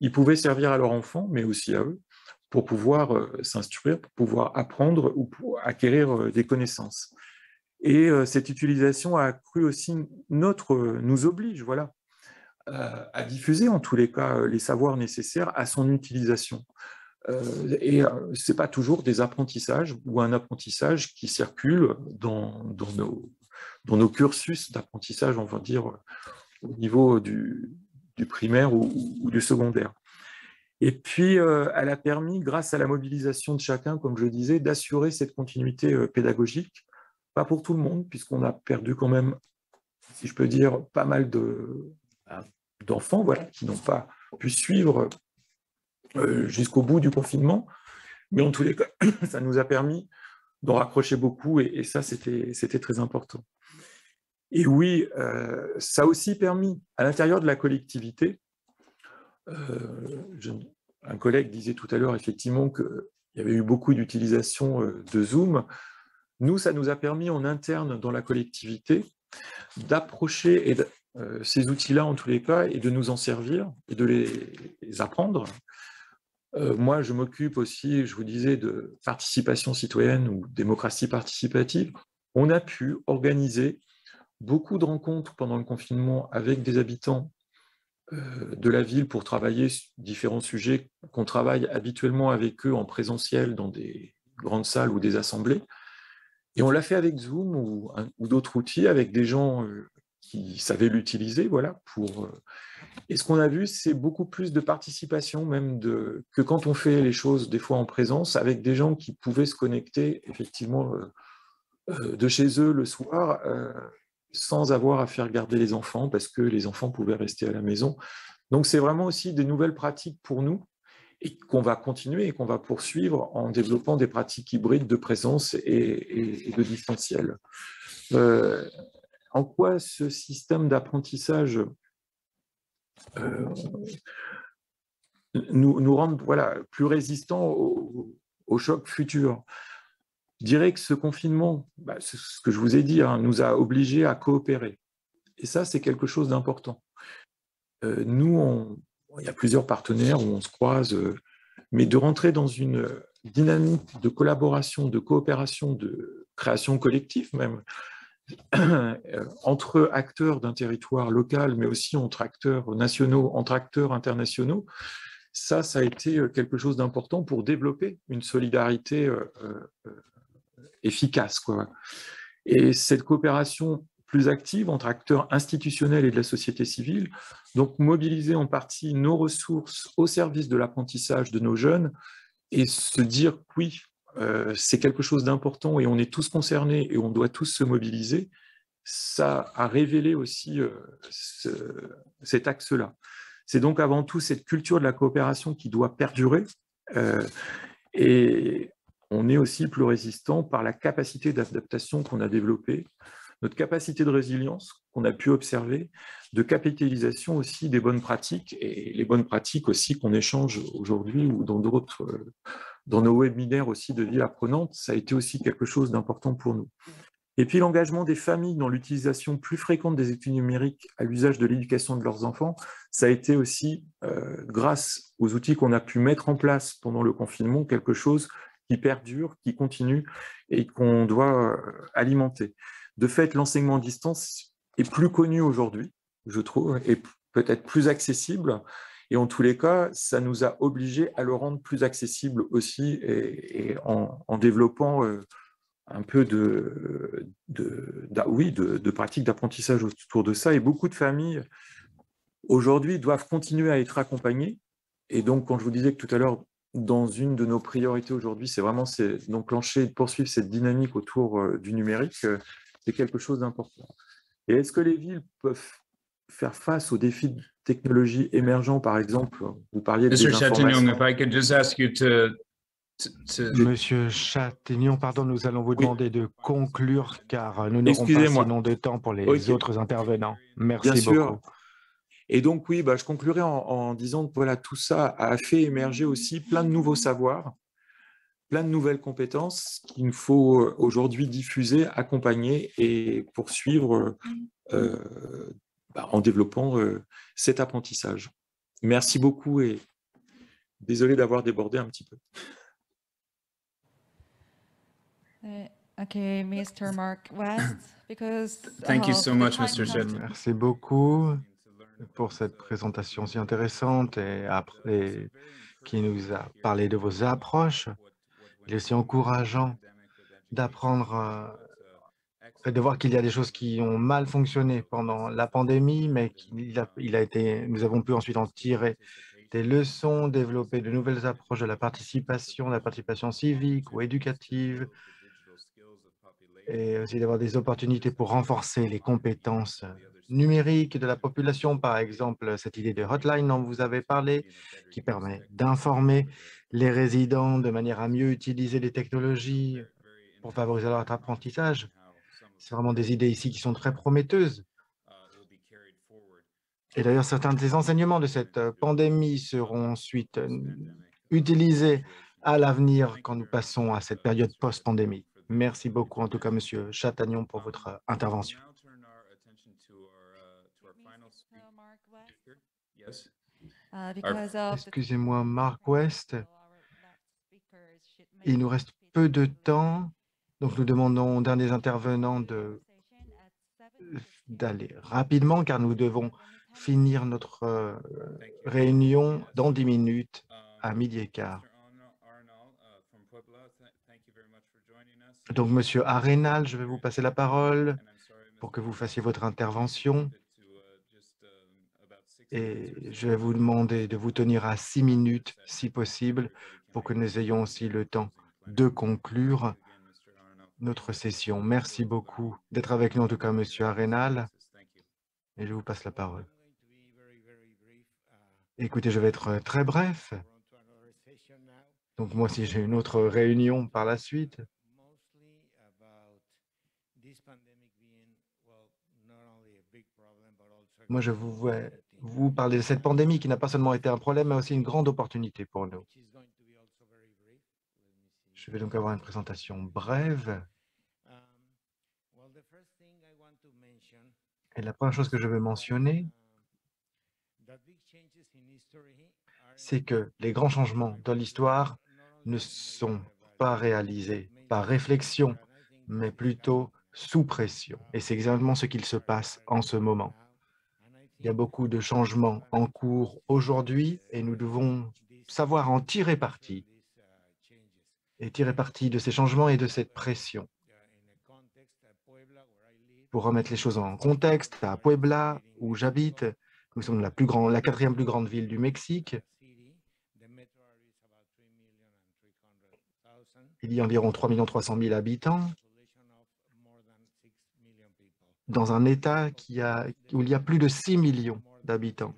il pouvait servir à leurs enfants, mais aussi à eux, pour pouvoir s'instruire, pour pouvoir apprendre ou pour acquérir des connaissances. Et cette utilisation a accru aussi nous oblige, voilà, à diffuser en tous les cas les savoirs nécessaires à son utilisation. Et ce n'est pas toujours des apprentissages ou un apprentissage qui circule dans nos cursus d'apprentissage, on va dire, au niveau du primaire ou du secondaire. Et puis, elle a permis, grâce à la mobilisation de chacun, comme je le disais, d'assurer cette continuité pédagogique, pas pour tout le monde, puisqu'on a perdu quand même, si je peux dire, pas mal d'enfants, voilà, qui n'ont pas pu suivre jusqu'au bout du confinement, mais en tous les cas, ça nous a permis d'en raccrocher beaucoup, et ça, c'était très important. Et oui, ça a aussi permis, à l'intérieur de la collectivité, un collègue disait tout à l'heure, effectivement, qu'il y avait eu beaucoup d'utilisation de Zoom. Nous, ça nous a permis en interne dans la collectivité d'approcher ces outils-là, en tous les cas, et de nous en servir, et de les apprendre. Moi, je m'occupe aussi, je vous disais, de participation citoyenne ou démocratie participative. On a pu organiser beaucoup de rencontres pendant le confinement avec des habitants de la ville pour travailler sur différents sujets qu'on travaille habituellement avec eux en présentiel dans des grandes salles ou des assemblées. Et on l'a fait avec Zoom ou d'autres outils, avec des gens qui savaient l'utiliser, voilà, Et ce qu'on a vu, c'est beaucoup plus de participation, même que quand on fait les choses des fois en présence, avec des gens qui pouvaient se connecter effectivement de chez eux le soir, sans avoir à faire garder les enfants, parce que les enfants pouvaient rester à la maison. Donc c'est vraiment aussi des nouvelles pratiques pour nous, et qu'on va continuer et qu'on va poursuivre en développant des pratiques hybrides de présence et de distanciel. En quoi ce système d'apprentissage nous rend plus résistants au choc futur? Je dirais que ce confinement, c'est ce que je vous ai dit, nous a obligés à coopérer. Et ça, c'est quelque chose d'important. Nous, il y a plusieurs partenaires où on se croise, mais de rentrer dans une dynamique de collaboration, de coopération, de création collective même, entre acteurs d'un territoire local, mais aussi entre acteurs nationaux, entre acteurs internationaux, ça a été quelque chose d'important pour développer une solidarité efficace, quoi. Et cette coopération plus active entre acteurs institutionnels et de la société civile, donc mobiliser en partie nos ressources au service de l'apprentissage de nos jeunes et se dire que oui, c'est quelque chose d'important et on est tous concernés et on doit tous se mobiliser, ça a révélé aussi cet axe-là. C'est donc avant tout cette culture de la coopération qui doit perdurer et on est aussi plus résistant par la capacité d'adaptation qu'on a développée, notre capacité de résilience qu'on a pu observer, de capitalisation aussi des bonnes pratiques, et les bonnes pratiques aussi qu'on échange aujourd'hui ou dans nos webinaires aussi de vie apprenante, ça a été aussi quelque chose d'important pour nous. Et puis l'engagement des familles dans l'utilisation plus fréquente des outils numériques à l'usage de l'éducation de leurs enfants, ça a été aussi, grâce aux outils qu'on a pu mettre en place pendant le confinement, quelque chose qui perdure, qui continue et qu'on doit alimenter. De fait, l'enseignement à distance est plus connu aujourd'hui, je trouve, et peut-être plus accessible. Et en tous les cas, ça nous a obligés à le rendre plus accessible aussi et en développant un peu oui, de pratique d'apprentissage autour de ça. Et beaucoup de familles, aujourd'hui, doivent continuer à être accompagnées. Et donc, quand je vous disais que tout à l'heure, dans une de nos priorités aujourd'hui, c'est vraiment d'enclencher, de poursuivre cette dynamique autour du numérique, c'est quelque chose d'important. Et est-ce que les villes peuvent faire face aux défis de technologie émergents, par exemple, vous parliez de Mr. Chatagnon, if désinformation. I could just ask you to Monsieur Chatagnon, pardon, nous allons vous Oui. demander de conclure car nous n'aurons pas Excusez-moi. sinon de temps pour les Ok. autres intervenants. Bien Merci sûr. beaucoup. Et donc, oui, je conclurai en disant que voilà, tout ça a fait émerger aussi plein de nouveaux savoirs, plein de nouvelles compétences qu'il faut aujourd'hui diffuser, accompagner et poursuivre en développant cet apprentissage. Merci beaucoup et désolé d'avoir débordé un petit peu. Okay, Mr. Mark West, because Thank you of so the much, time Mr. Chet. constraint- Merci beaucoup pour cette présentation si intéressante et après qui nous a parlé de vos approches. Il est aussi encourageant d'apprendre et de voir qu'il y a des choses qui ont mal fonctionné pendant la pandémie, mais nous avons pu ensuite en tirer des leçons, développer de nouvelles approches de la participation civique ou éducative, et aussi d'avoir des opportunités pour renforcer les compétences numériques de la population. Par exemple, cette idée de hotline dont vous avez parlé, qui permet d'informer les résidents de manière à mieux utiliser les technologies pour favoriser leur apprentissage. C'est vraiment des idées ici qui sont très prometteuses. Et d'ailleurs, certains des enseignements de cette pandémie seront ensuite utilisés à l'avenir quand nous passons à cette période post-pandémie. Merci beaucoup, en tout cas, Monsieur Chatagnon, pour votre intervention. Yes. because of the Excusez-moi, Mark West, so our next speakers should make il nous reste peu de temps, donc nous demandons aux derniers intervenants d'aller rapidement, car nous devons finir notre réunion dans 10 minutes à 12h15. Donc, Monsieur Arenal, je vais vous passer la parole pour que vous fassiez votre intervention. Et je vais vous demander de vous tenir à 6 minutes, si possible, pour que nous ayons aussi le temps de conclure notre session. Merci beaucoup d'être avec nous, en tout cas, Monsieur Arenal. Et je vous passe la parole. Écoutez, je vais être très bref. Donc, moi aussi, j'ai une autre réunion par la suite. Moi, je vais vous parler de cette pandémie qui n'a pas seulement été un problème, mais aussi une grande opportunité pour nous. Je vais donc avoir une présentation brève. Et la première chose que je veux mentionner, c'est que les grands changements dans l'histoire ne sont pas réalisés par réflexion, mais plutôt sous pression. Et c'est exactement ce qu'il se passe en ce moment. Il y a beaucoup de changements en cours aujourd'hui et nous devons savoir en tirer parti et tirer parti de ces changements et de cette pression. Pour remettre les choses en contexte, à Puebla, où j'habite, nous sommes la 4e plus grande ville du Mexique. Il y a environ 3 300 000 habitants dans un État où il y a plus de 6 millions d'habitants.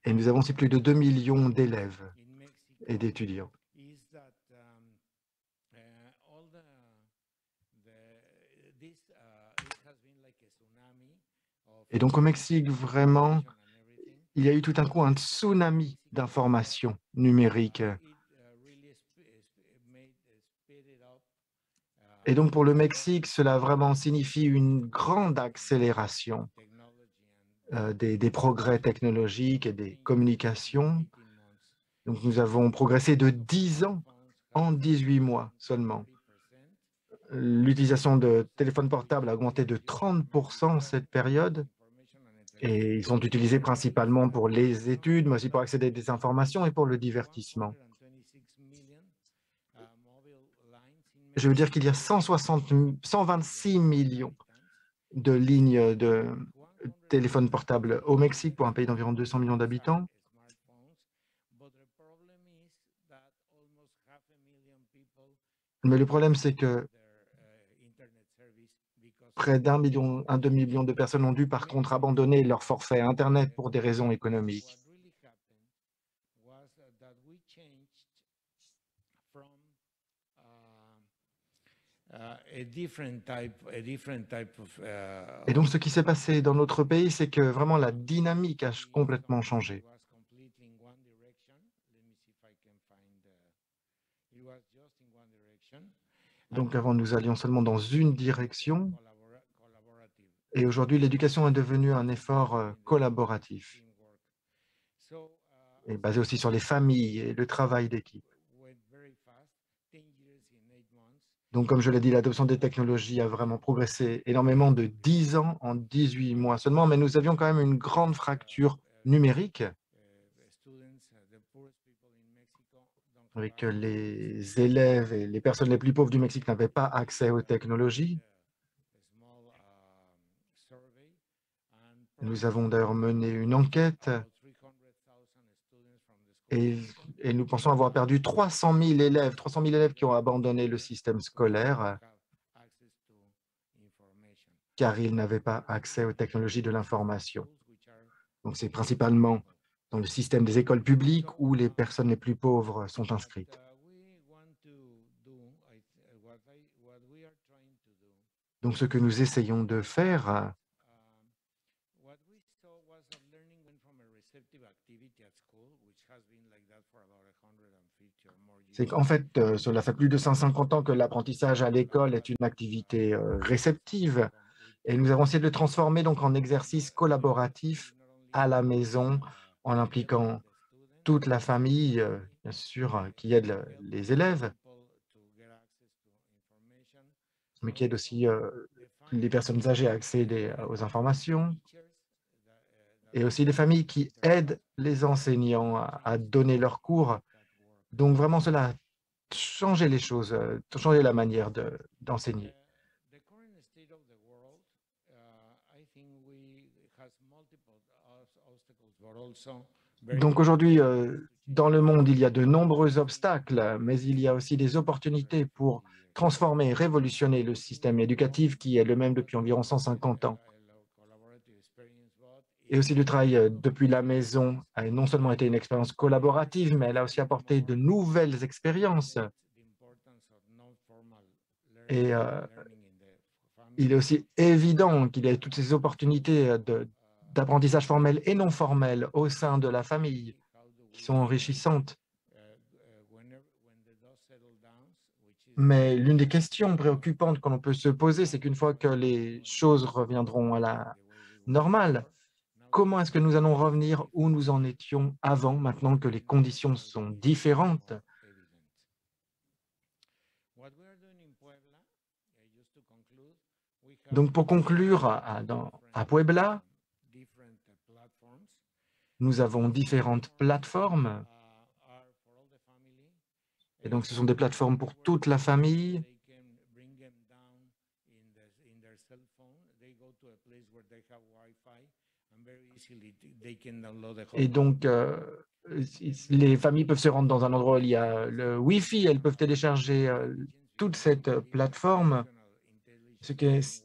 Et nous avons aussi plus de 2 millions d'élèves et d'étudiants. Et donc au Mexique, vraiment, il y a eu tout un coup un tsunami d'informations numériques. Et donc pour le Mexique, cela vraiment signifie une grande accélération des progrès technologiques et des communications. Donc nous avons progressé de 10 ans en 18 mois seulement. L'utilisation de téléphones portables a augmenté de 30% cette période. Et ils sont utilisés principalement pour les études, mais aussi pour accéder à des informations et pour le divertissement. je veux dire qu'il y a 126 millions de lignes de téléphone portable au Mexique pour un pays d'environ 200 millions d'habitants. Mais le problème, c'est que près d'un million, un demi-million de personnes ont dû par contre abandonner leur forfait Internet pour des raisons économiques. Et donc, ce qui s'est passé dans notre pays, c'est que vraiment la dynamique a complètement changé. Donc, avant, nous allions seulement dans une direction. Et aujourd'hui, l'éducation est devenue un effort collaboratif et basé aussi sur les familles et le travail d'équipe. Donc, comme je l'ai dit, l'adoption des technologies a vraiment progressé énormément de 10 ans en 18 mois seulement, mais nous avions quand même une grande fracture numérique avec les élèves et les personnes les plus pauvres du Mexique n'avaient pas accès aux technologies. Nous avons d'ailleurs mené une enquête et nous pensons avoir perdu 300 000 élèves qui ont abandonné le système scolaire car ils n'avaient pas accès aux technologies de l'information. Donc, c'est principalement dans le système des écoles publiques où les personnes les plus pauvres sont inscrites. Donc, ce que nous essayons de faire, c'est qu'en fait, cela fait plus de 150 ans que l'apprentissage à l'école est une activité réceptive et nous avons essayé de le transformer donc en exercice collaboratif à la maison en impliquant toute la famille, bien sûr, qui aide les élèves, mais qui aide aussi les personnes âgées à accéder aux informations et aussi les familles qui aident les enseignants à donner leurs cours. Donc, vraiment, cela a changé les choses, changé la manière d'enseigner. Donc, aujourd'hui, dans le monde, il y a de nombreux obstacles, mais il y a aussi des opportunités pour transformer et révolutionner le système éducatif qui est le même depuis environ 150 ans. Et aussi le travail depuis la maison a non seulement été une expérience collaborative, mais elle a aussi apporté de nouvelles expériences. Et il est aussi évident qu'il y a toutes ces opportunités d'apprentissage formel et non formel au sein de la famille qui sont enrichissantes. Mais l'une des questions préoccupantes que l'on peut se poser, c'est qu'une fois que les choses reviendront à la normale, comment est-ce que nous allons revenir où nous en étions avant, maintenant que les conditions sont différentes? Donc, pour conclure, à Puebla, nous avons différentes plateformes. Et donc, ce sont des plateformes pour toute la famille. Et donc, les familles peuvent se rendre dans un endroit où il y a le Wi-Fi, elles peuvent télécharger toute cette plateforme.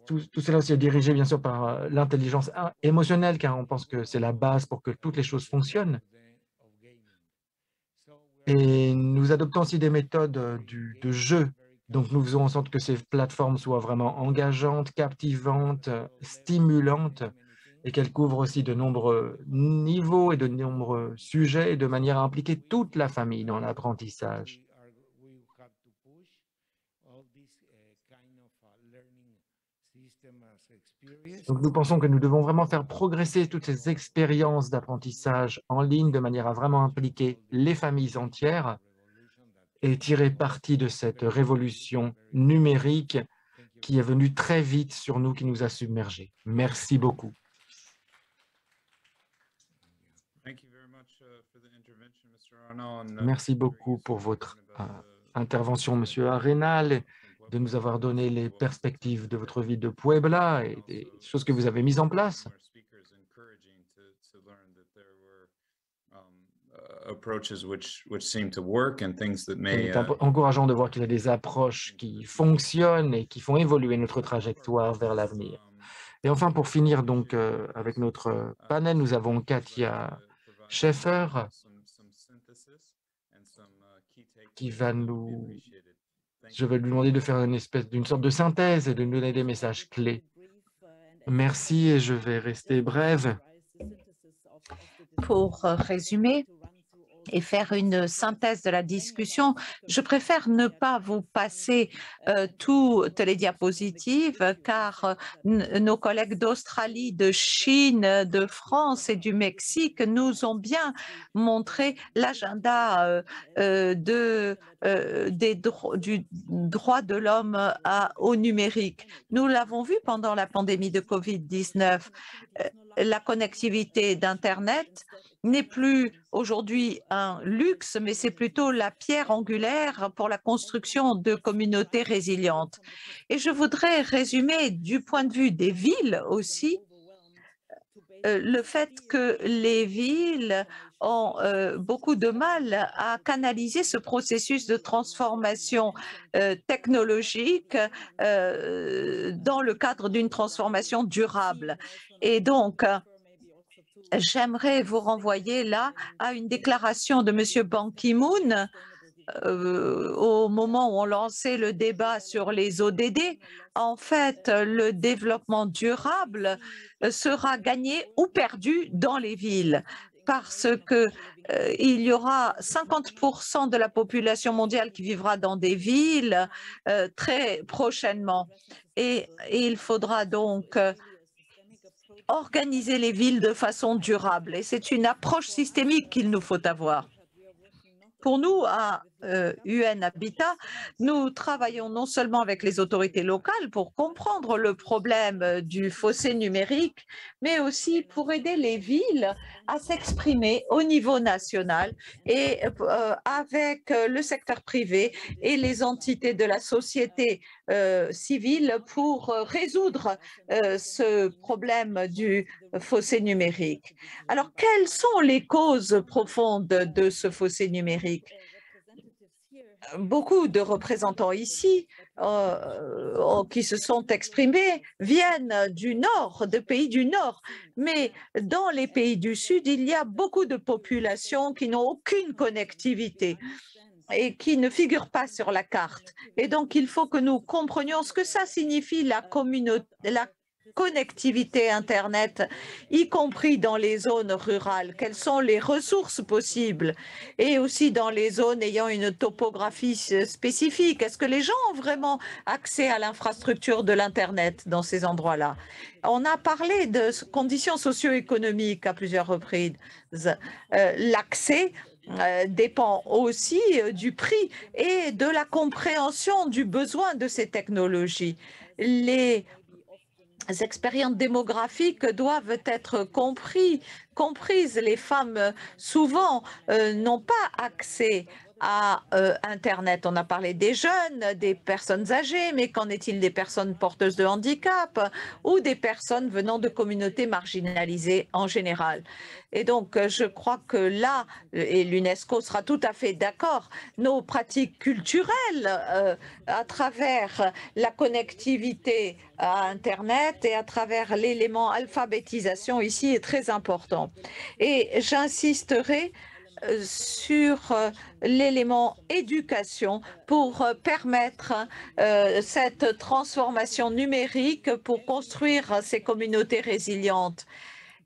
Tout cela aussi est dirigé, bien sûr, par l'intelligence émotionnelle, car on pense que c'est la base pour que toutes les choses fonctionnent. Et nous adoptons aussi des méthodes de jeu. Donc, nous faisons en sorte que ces plateformes soient vraiment engageantes, captivantes, stimulantes, et qu'elles couvrent aussi de nombreux niveaux et de nombreux sujets, de manière à impliquer toute la famille dans l'apprentissage. Donc, nous pensons que nous devons vraiment faire progresser toutes ces expériences d'apprentissage en ligne de manière à vraiment impliquer les familles entières et tirer parti de cette révolution numérique qui est venue très vite sur nous, qui nous a submergés. Merci beaucoup. Merci beaucoup pour votre intervention, Monsieur Arenal, de nous avoir donné les perspectives de votre ville de Puebla et des choses que vous avez mises en place. Il est encourageant de voir qu'il y a des approches qui fonctionnent et qui font évoluer notre trajectoire vers l'avenir. Et enfin, pour finir donc avec notre panel, nous avons Katia Schaeffer qui va nous... Je vais lui demander de faire d'une sorte de synthèse et de nous donner des messages clés. Merci et je vais rester brève. Pour résumer et faire une synthèse de la discussion, je préfère ne pas vous passer toutes les diapositives car nos collègues d'Australie, de Chine, de France et du Mexique nous ont bien montré l'agenda du droit de l'homme au numérique. Nous l'avons vu pendant la pandémie de Covid-19. La connectivité d'Internet n'est plus aujourd'hui un luxe, mais c'est plutôt la pierre angulaire pour la construction de communautés résilientes. Et je voudrais résumer du point de vue des villes aussi, le fait que les villes ont beaucoup de mal à canaliser ce processus de transformation technologique dans le cadre d'une transformation durable. Et donc, j'aimerais vous renvoyer là à une déclaration de M. Ban Ki-moon au moment où on lançait le débat sur les ODD. En fait, le développement durable sera gagné ou perdu dans les villes parce que il y aura 50% de la population mondiale qui vivra dans des villes très prochainement. Et il faudra donc organiser les villes de façon durable. Et c'est une approche systémique qu'il nous faut avoir. Pour nous, à UN Habitat, nous travaillons non seulement avec les autorités locales pour comprendre le problème du fossé numérique, mais aussi pour aider les villes à s'exprimer au niveau national et avec le secteur privé et les entités de la société civile pour résoudre ce problème du fossé numérique. Alors, quelles sont les causes profondes de ce fossé numérique? Beaucoup de représentants ici qui se sont exprimés viennent du Nord, de pays du Nord. Mais dans les pays du Sud, il y a beaucoup de populations qui n'ont aucune connectivité et qui ne figurent pas sur la carte. Et donc, il faut que nous comprenions ce que ça signifie la connectivité Internet, y compris dans les zones rurales, quelles sont les ressources possibles et aussi dans les zones ayant une topographie spécifique. Est-ce que les gens ont vraiment accès à l'infrastructure de l'Internet dans ces endroits-là? On a parlé de conditions socio-économiques à plusieurs reprises. L'accès dépend aussi du prix et de la compréhension du besoin de ces technologies. Les expériences démographiques doivent être comprises. Les femmes, souvent, n'ont pas accès à Internet. On a parlé des jeunes, des personnes âgées, mais qu'en est-il des personnes porteuses de handicap ou des personnes venant de communautés marginalisées en général? Et donc, je crois que là, et l'UNESCO sera tout à fait d'accord, nos pratiques culturelles à travers la connectivité à Internet et à travers l'élément alphabétisation ici est très important. Et j'insisterai sur l'élément éducation pour permettre cette transformation numérique pour construire ces communautés résilientes.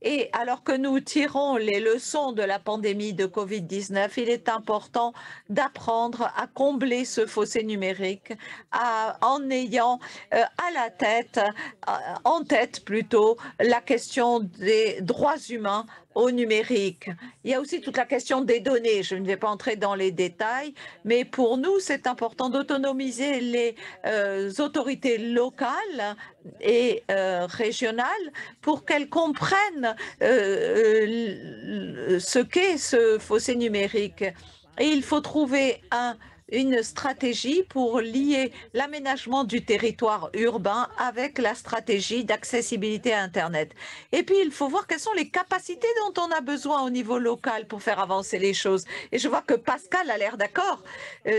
Et alors que nous tirons les leçons de la pandémie de Covid-19, il est important d'apprendre à combler ce fossé numérique en ayant en tête plutôt la question des droits humains au numérique. Il y a aussi toute la question des données. Je ne vais pas entrer dans les détails, mais pour nous, c'est important d'autonomiser les autorités locales et régionales pour qu'elles comprennent ce qu'est ce fossé numérique. Et il faut trouver un une stratégie pour lier l'aménagement du territoire urbain avec la stratégie d'accessibilité à Internet. Et puis, il faut voir quelles sont les capacités dont on a besoin au niveau local pour faire avancer les choses. Et je vois que Pascal a l'air d'accord.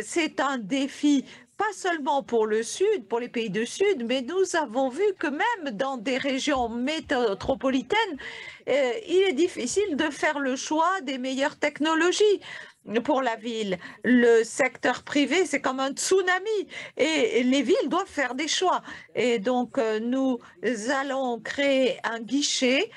C'est un défi pas seulement pour le Sud, pour les pays du Sud, mais nous avons vu que même dans des régions métropolitaines, il est difficile de faire le choix des meilleures technologies pour la ville. Le secteur privé, c'est comme un tsunami et les villes doivent faire des choix. Et donc, nous allons créer un guichet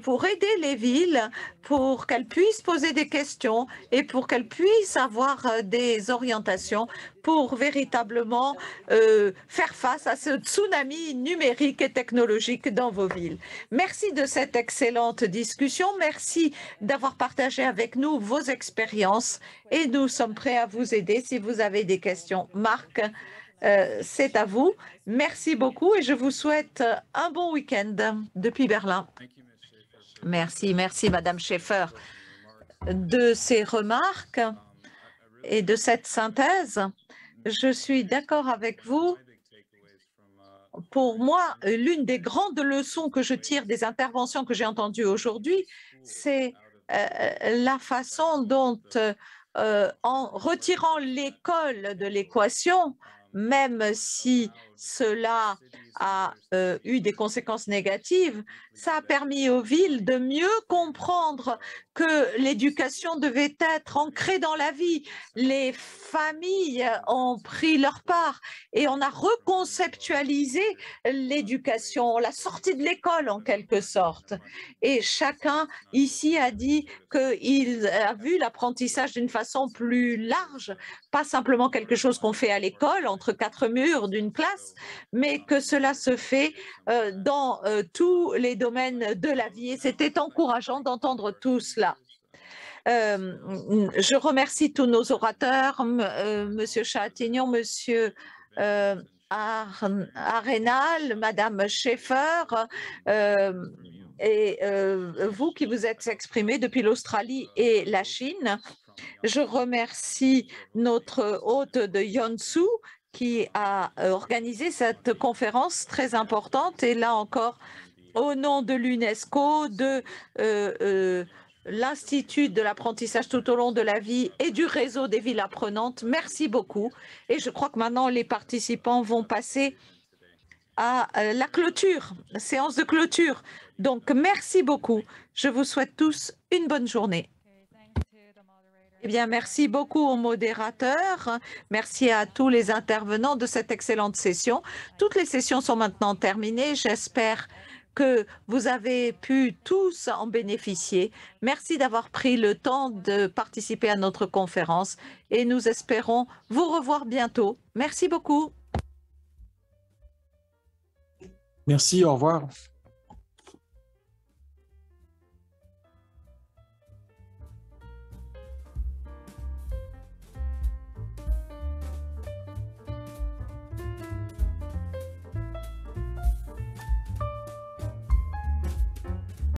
pour aider les villes, pour qu'elles puissent poser des questions et pour qu'elles puissent avoir des orientations pour véritablement faire face à ce tsunami numérique et technologique dans vos villes. Merci de cette excellente discussion. Merci d'avoir partagé avec nous vos expériences et nous sommes prêts à vous aider si vous avez des questions. Marc, c'est à vous. Merci beaucoup et je vous souhaite un bon week-end depuis Berlin. Merci, merci Madame Schaeffer de ces remarques et de cette synthèse. Je suis d'accord avec vous. Pour moi, l'une des grandes leçons que je tire des interventions que j'ai entendues aujourd'hui, c'est la façon dont, en retirant l'école de l'équation, même si cela a eu des conséquences négatives, ça a permis aux villes de mieux comprendre que l'éducation devait être ancrée dans la vie. Les familles ont pris leur part et on a reconceptualisé l'éducation, la sortie de l'école en quelque sorte. Et chacun ici a dit qu'il a vu l'apprentissage d'une façon plus large, pas simplement quelque chose qu'on fait à l'école, entre quatre murs d'une classe, mais que cela se fait dans tous les domaines de la vie. Et c'était encourageant d'entendre tout cela. Je remercie tous nos orateurs, Monsieur Châtillon, Monsieur Arenal, Madame Schaeffer, et vous qui vous êtes exprimés depuis l'Australie et la Chine. Je remercie notre hôte de Yeonsu qui a organisé cette conférence très importante. Et là encore, au nom de l'UNESCO, de l'Institut de l'apprentissage tout au long de la vie et du réseau des villes apprenantes, merci beaucoup. Et je crois que maintenant, les participants vont passer à la clôture, la séance de clôture. Donc, merci beaucoup. Je vous souhaite tous une bonne journée. Eh bien, merci beaucoup aux modérateurs. Merci à tous les intervenants de cette excellente session. Toutes les sessions sont maintenant terminées. J'espère que vous avez pu tous en bénéficier. Merci d'avoir pris le temps de participer à notre conférence et nous espérons vous revoir bientôt. Merci beaucoup. Merci, au revoir.